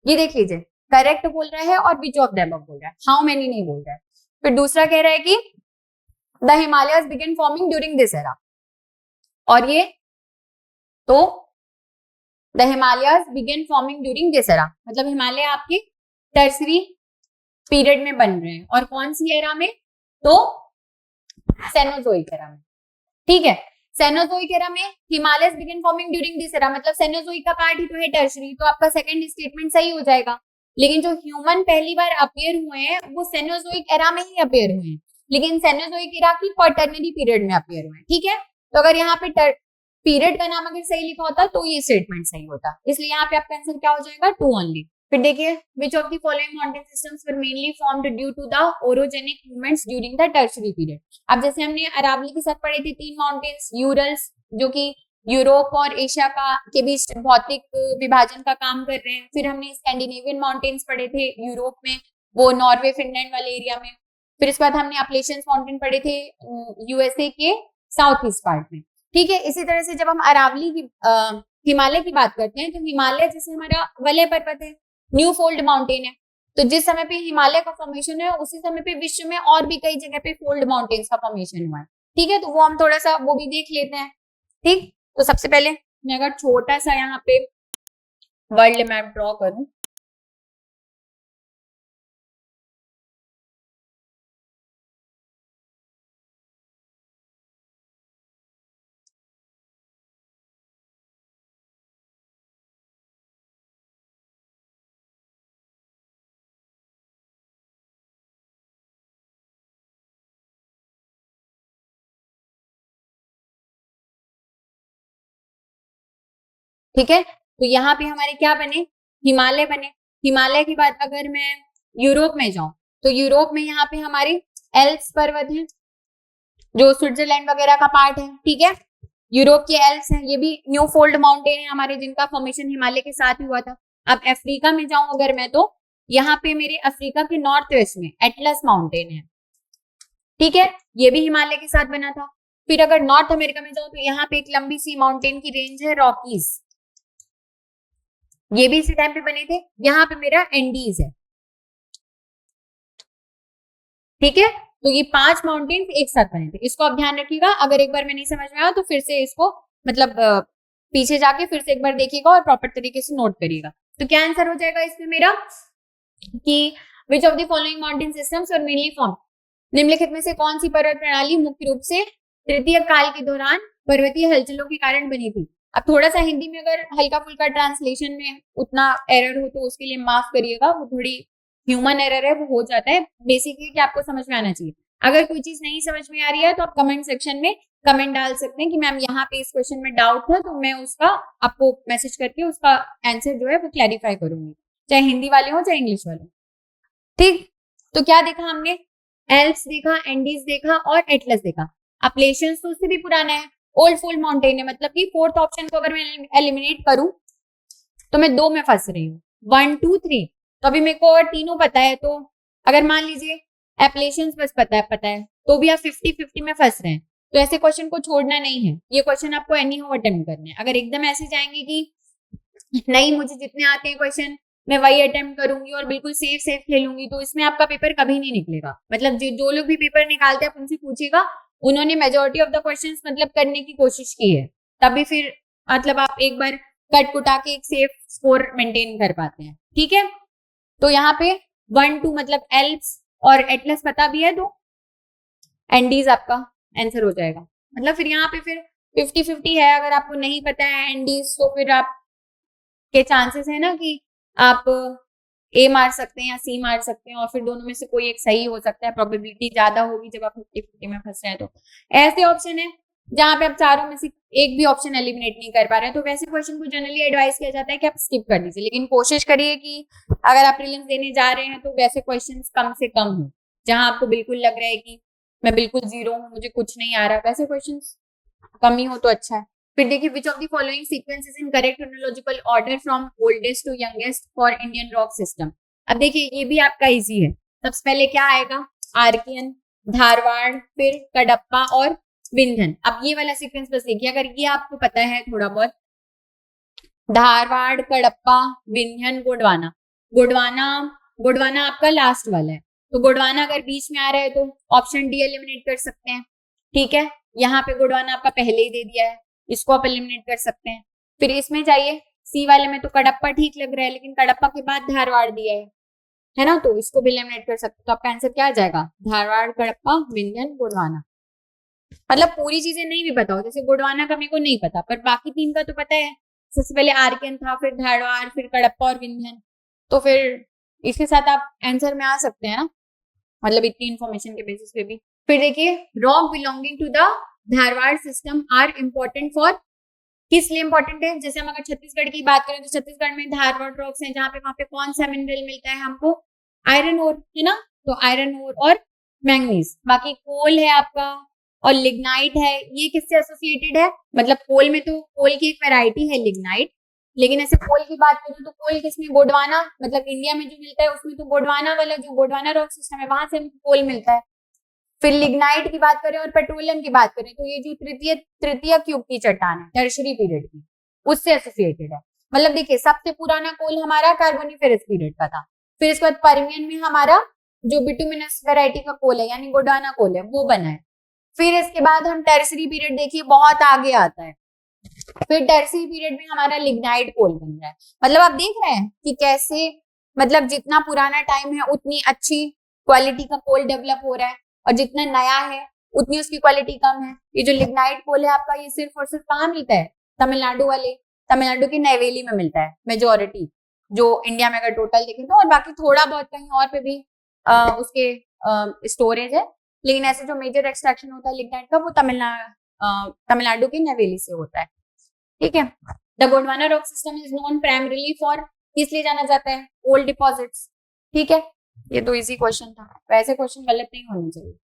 S1: ये देख लीजिए, करेक्ट बोल रहा है और विच ऑफ देम बोल रहा है, हाउ मेनी नहीं बोल रहा है। फिर दूसरा कह रहा है कि the Himalayas began forming during this era, और ये तो the Himalayas began forming during this era, मतलब हिमालय आपके टर्शियरी पीरियड में बन रहे हैं, और कौन सी एरा में, तो सेनोजोइक एरा में, ठीक है। सेनोजोइक एरा में Himalayas began forming during this era, मतलब सेनोजोइक का पार्ट ही तो है टर्शियरी, तो आपका सेकंड स्टेटमेंट सही हो जाएगा। लेकिन जो ह्यूमन पहली बार अपीयर हुए हैं वो सेनोजोइक एरा में ही अपीयर हुए हैं, लेकिन सेनोजोइक एरा की क्वाटरनरी पीरियड में अपीयर हुए हैं, ठीक है। तो अगर यहाँ पे पीरियड का नाम अगर सही लिखा होता तो ये स्टेटमेंट सही होता, इसलिए यहाँ पे आपका आंसर क्या हो जाएगा, 2 ओनली। फिर देखिए, which of the following mountain systems were mainly formed due to the orogenic movements during the Tertiary period. अब जैसे हमने अरावली के साथ पढ़े थे 3 माउंटेन्स, यूरल्स जो कि यूरोप और एशिया का के बीच भौतिक विभाजन का काम कर रहे हैं। फिर हमने स्कैंडिनेवियन माउंटेन्स पढ़े थे यूरोप में, वो नॉर्वे फिनलैंड वाले एरिया में। फिर इसके बाद हमने अपलेशियंस माउंटेन पढ़े थे यूएसए के साउथ ईस्ट पार्ट में, ठीक है। इसी तरह से जब हम अरावली की हिमालय की बात करते हैं तो हिमालय जैसे हमारा वलय पर्वत है, न्यू फोल्ड माउंटेन है, तो जिस समय पे हिमालय का फॉर्मेशन है उसी समय पे विश्व में और भी कई जगह पे फोल्ड माउंटेन्स का फॉर्मेशन हुआ है, ठीक है। तो वो हम थोड़ा सा वो भी देख लेते हैं, ठीक। तो सबसे पहले मैं अगर छोटा सा यहाँ पे वर्ल्ड मैप ड्रॉ करूं, ठीक है, तो यहाँ पे हमारे क्या बने, हिमालय बने। हिमालय के बाद अगर मैं यूरोप में जाऊं तो यूरोप में यहाँ पे हमारे एल्प्स पर्वत है, जो स्विट्जरलैंड वगैरह का पार्ट है। ठीक है, यूरोप के एल्प्स हैं, ये भी न्यू फोल्ड माउंटेन है हमारे, जिनका फॉर्मेशन हिमालय के साथ ही हुआ था। अब अफ्रीका में जाऊं अगर मैं, तो यहाँ पे मेरे अफ्रीका के नॉर्थ वेस्ट में एटलस माउंटेन है। ठीक है, ये भी हिमालय के साथ बना था। फिर अगर नॉर्थ अमेरिका में जाऊं तो यहाँ पे एक लंबी सी माउंटेन की रेंज है रॉकीज, ये भी इसी टाइम पे बने थे। यहाँ पे मेरा एंडीज है। ठीक है, तो ये 5 माउंटेन एक साथ बने थे, इसको आप ध्यान रखिएगा। अगर एक बार में नहीं समझ में आया तो फिर से इसको मतलब पीछे जाके फिर से एक बार देखिएगा और प्रॉपर तरीके से नोट करिएगा। तो क्या आंसर हो जाएगा इसमें मेरा कि विच of the following mountain systems और मेनली फॉर्म, निम्नलिखित में से कौन सी पर्वत प्रणाली मुख्य रूप से तृतीय काल के दौरान पर्वतीय हलचलों के कारण बनी थी। अब थोड़ा सा हिंदी में अगर हल्का फुल्का ट्रांसलेशन में उतना एरर हो तो उसके लिए माफ करिएगा, वो थोड़ी ह्यूमन एरर है, वो हो जाता है। बेसिकली कि आपको समझ में आना चाहिए। अगर कोई चीज नहीं समझ में आ रही है तो आप कमेंट सेक्शन में कमेंट डाल सकते हैं कि मैम यहाँ पे इस क्वेश्चन में डाउट था, तो मैं उसका आपको मैसेज करके उसका आंसर जो है वो क्लैरिफाई करूंगी, चाहे हिंदी वाले हो चाहे इंग्लिश वाले। ठीक, तो क्या देखा हमने, एल्प्स देखा, एंडीज देखा और एटलस देखा। अपलेशियंस तो उससे भी पुराना है, ओल्ड फोल्ड माउंटेन है। मतलब कि फोर्थ ऑप्शन को अगर मैं एलिमिनेट करूं तो मैं 2 में फंस रही हूँ, 1 2 3। तो अभी मेरे को और तीनों पता है, तो अगर मान लीजिए एप्लेशियंस बस पता है तो भी आप 50-50 में फंस रहे हैं। तो ऐसे क्वेश्चन को छोड़ना नहीं है, ये क्वेश्चन आपको एनी हाउ अटेम्प्ट करने हैं। अगर एकदम ऐसे जाएंगे कि नहीं मुझे जितने आते हैं क्वेश्चन मैं वही अटेम्प्ट करूंगी और बिल्कुल सेफ खेलूंगी, तो इसमें आपका पेपर कभी नहीं निकलेगा। मतलब जो लोग भी पेपर निकालते हैं आप उनसे पूछिएगा, उन्होंने मेजोरिटी ऑफ द क्वेश्चंस मतलब करने की कोशिश की है, तभी फिर मतलब आप एक बार कट कुटा के एक सेफ स्कोर मेंटेन कर पाते हैं। ठीक है, तो यहाँ पे 1 2 मतलब एल्प्स और एटलस पता भी है, तो एंडीज आपका आंसर हो जाएगा। मतलब फिर यहाँ पे फिर 50-50 है। अगर आपको नहीं पता है एंडीज तो फिर आप के चांसेस है ना कि आप ए मार सकते हैं या सी मार सकते हैं, और फिर दोनों में से कोई एक सही हो सकता है। प्रोबेबिलिटी ज्यादा होगी जब आप 50-50 में फंस रहे हैं। तो ऐसे ऑप्शन है जहां पे आप चारों में से एक भी ऑप्शन एलिमिनेट नहीं कर पा रहे हैं, तो वैसे क्वेश्चन को जनरली एडवाइस किया जाता है कि आप स्किप कर दीजिए। लेकिन कोशिश करिए कि अगर आप प्रीलिम्स देने जा रहे हैं तो वैसे क्वेश्चन कम से कम हो, जहां आपको बिल्कुल लग रहा है कि मैं बिल्कुल जीरो हूँ, मुझे कुछ नहीं आ रहा, वैसे क्वेश्चन कम ही हो तो अच्छा है। फिर देखिए which of the following sequence is in correct chronological order from oldest to youngest for Indian rock system. अब देखिए ये भी आपका इजी है। सबसे पहले क्या आएगा, आर्कियन, धारवाड़, फिर कडप्पा और विंध्यन। अब ये वाला सीक्वेंस बस देखिए, अगर ये आपको पता है थोड़ा बहुत, धारवाड़, कडप्पा, विंध्यन, गोंडवाना। गोंडवाना आपका लास्ट वाला है, तो गोंडवाना अगर बीच में आ रहा है तो ऑप्शन डी एलिमिनेट कर सकते हैं। ठीक है, यहाँ पे गोंडवाना आपका पहले ही दे दिया है, इसको आप एलिमिनेट कर सकते हैं। फिर इसमें जाइए सी वाले में, तो कडप्पा ठीक लग रहा है, लेकिन कडप्पा के बाद धारवाड़ दिया है ना, तो इसको भी एलिमिनेट कर सकते हैं। तो आपका आंसर क्या आ जाएगा, धारवाड़, कडप्पा, विंध्यन, गोंडवाना। मतलब पूरी चीजें नहीं भी पता हो, जैसे गोंडवाना का मेरे को नहीं पता पर बाकी 3 का तो पता है। सबसे पहले आर्कियन था, फिर धारवाड़, फिर कडप्पा और विंध्यन, तो फिर इसके साथ आप आंसर में आ सकते हैं ना, मतलब इतनी इंफॉर्मेशन के बेसिस पे भी। फिर देखिए rock belonging to the Dharwar system are important for, किस लिए इंपॉर्टेंट है। जैसे हम अगर छत्तीसगढ़ की बात करें तो छत्तीसगढ़ में धारवाड़ रॉक्स हैं, जहाँ पे वहां पे कौन सा मिनरल मिलता है हमको, आयरन ओर, है ना, तो आयरन ओर और मैंगनीज। बाकी कोल है आपका और लिग्नाइट है, ये किससे एसोसिएटेड है, मतलब कोल में तो कोल की एक वैरायटी है लिग्नाइट, लेकिन ऐसे कोल की बात करें तो कोल किसमें, गोंडवाना, मतलब इंडिया में जो मिलता है उसमें तो गोंडवाना वाला जो गोंडवाना रॉक सिस्टम है वहां से हमको कोल मिलता है। फिर लिग्नाइट की बात करें और पेट्रोलियम की बात करें तो ये जो तृतीय क्यूब की चट्टान है टर्शरी पीरियड की, उससे एसोसिएटेड है। मतलब देखिए सबसे पुराना कोल हमारा कार्बोनिफेरस पीरियड का था। फिर इसके बाद पर्मियन में हमारा जो बिटुमिनस वेराइटी का कोल है यानी गोंडवाना कोल है वो बना है। फिर इसके बाद हम टर्सरी पीरियड देखिए बहुत आगे आता है, फिर टर्सरी पीरियड में हमारा लिग्नाइट कोल बन रहा है। मतलब आप देख रहे हैं कि कैसे मतलब जितना पुराना टाइम है उतनी अच्छी क्वालिटी का कोल डेवलप हो रहा है, और जितना नया है उतनी उसकी क्वालिटी कम है। ये जो लिग्नाइट कोल है आपका, ये सिर्फ और सिर्फ कहाँ मिलता है, तमिलनाडु के नैवेली में मिलता है मेजोरिटी, जो इंडिया में अगर टोटल देखें तो, और बाकी थोड़ा बहुत कहीं और पे भी उसके स्टोरेज है, लेकिन ऐसे जो मेजर एक्सट्रैक्शन होता है लिग्नाइट का वो तमिलनाडु के नवेली से होता है। ठीक है, the Gondwana rock system is known primarily for, किस लिए जाना जाता है? Old deposits. ठीक है, ये तो इजी क्वेश्चन था, वैसे क्वेश्चन गलत नहीं होने चाहिए।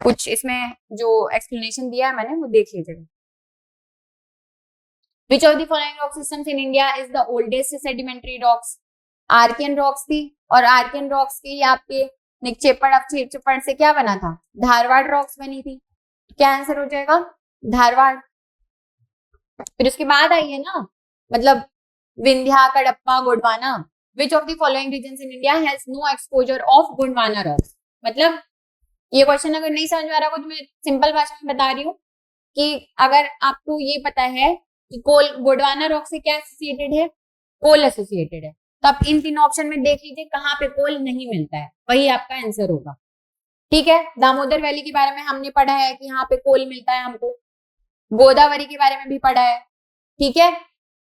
S1: कुछ इसमें जो एक्सप्लेनेशन दिया है मैंने वो देख लीजिएगा। Which of the following rock systems in India is the oldest sedimentary rocks? Archaean rocks थी, और आर्कियन रॉक्स की आपके निक्षेपण अवक्षेपण से क्या बना था? धारवाड़ रॉक्स बनी थी। क्या आंसर हो जाएगा? धारवाड़। फिर उसके बाद आई है ना, मतलब Vindhya, Kadapa, Gondwana. Which of the following regions in India has no exposure of Gondwana rocks? मतलब ये क्वेश्चन अगर नहीं समझ में आ रहा हो तो मैं सिंपल भाषा में बता रही हूँ कि अगर आपको ये पता है कि कोल गोंडवाना रॉक से क्या एसोसिएटेड है? कोल एसोसिएटेड है, तो आप इन तीनों ऑप्शन में देख लीजिए कहाँ पे कोल नहीं मिलता है, वही आपका आंसर होगा। ठीक है, दामोदर वैली के बारे में हमने पढ़ा है कि यहाँ पे कोल मिलता है हमको। गोदावरी के बारे में भी पढ़ा है। ठीक है,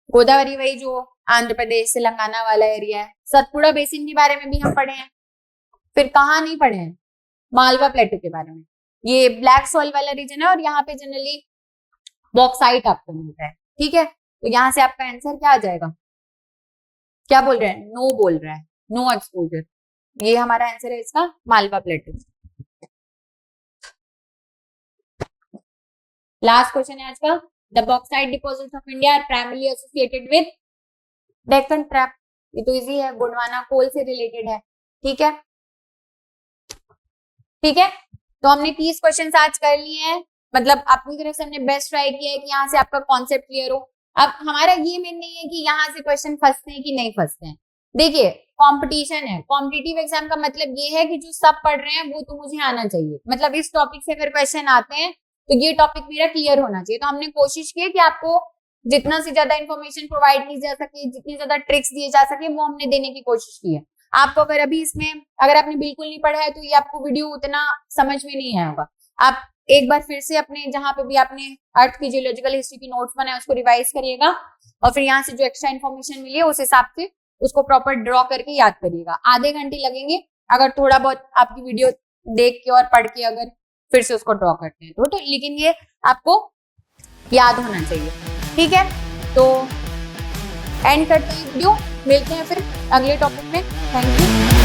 S1: गोदावरी वही जो आंध्र प्रदेश तेलंगाना वाला एरिया है। सतपुड़ा बेसिन के बारे में भी हम पढ़े हैं। फिर कहाँ नहीं पढ़े हैं? मालवा प्लेटो के बारे में। ये ब्लैक सॉइल वाला रीजन है और यहाँ पे जनरली बॉक्साइट आपको मिलता है। ठीक है, तो यहाँ से आपका आंसर क्या आ जाएगा? क्या बोल रहे हैं? नो बोल रहा है, नो एक्सपोजर। ये हमारा आंसर है इसका, मालवा प्लेटो। लास्ट क्वेश्चन है आज का। The bauxite deposits of India are primarily associated with Deccan trap. ये तो इजी है, गोंडवाना कोल से रिलेटेड है। ठीक है, ठीक है, तो हमने 30 क्वेश्चन आज कर लिए हैं। मतलब अपनी तरफ से हमने बेस्ट ट्राई किया है कि यहाँ से आपका कॉन्सेप्ट क्लियर हो। अब हमारा ये मेन नहीं है कि यहाँ से क्वेश्चन फंसते हैं कि नहीं फंसते हैं। देखिए, कंपटीशन है, कॉम्पिटिटिव एग्जाम का मतलब ये है कि जो सब पढ़ रहे हैं वो तो मुझे आना चाहिए। मतलब इस टॉपिक से अगर क्वेश्चन आते हैं तो ये टॉपिक मेरा क्लियर होना चाहिए। तो हमने कोशिश की कि आपको जितना से ज्यादा इन्फॉर्मेशन प्रोवाइड की जा सके, जितनी ज्यादा ट्रिक्स दिए जा सके, वो हमने देने की कोशिश की है। आपको अगर अभी इसमें अगर आपने बिल्कुल नहीं पढ़ा है तो ये आपको वीडियो उतना समझ में नहीं आया होगा। आप एक बार फिर से अपने जहां पे भी आपने अर्थ की जियोलॉजिकल हिस्ट्री की नोट्स बनाए उसको रिवाइज करिएगा, और फिर यहाँ से जो एक्स्ट्रा इन्फॉर्मेशन मिली है उस हिसाब से उसको प्रॉपर ड्रॉ करके याद करिएगा। आधे घंटे लगेंगे अगर थोड़ा बहुत आपकी वीडियो देख के और पढ़ के अगर फिर से उसको ड्रॉ करते हैं तो लेकिन ये आपको याद होना चाहिए। ठीक है, तो एंड करते हैं वीडियो, मिलते हैं फिर अगले टॉपिक में। Thank you.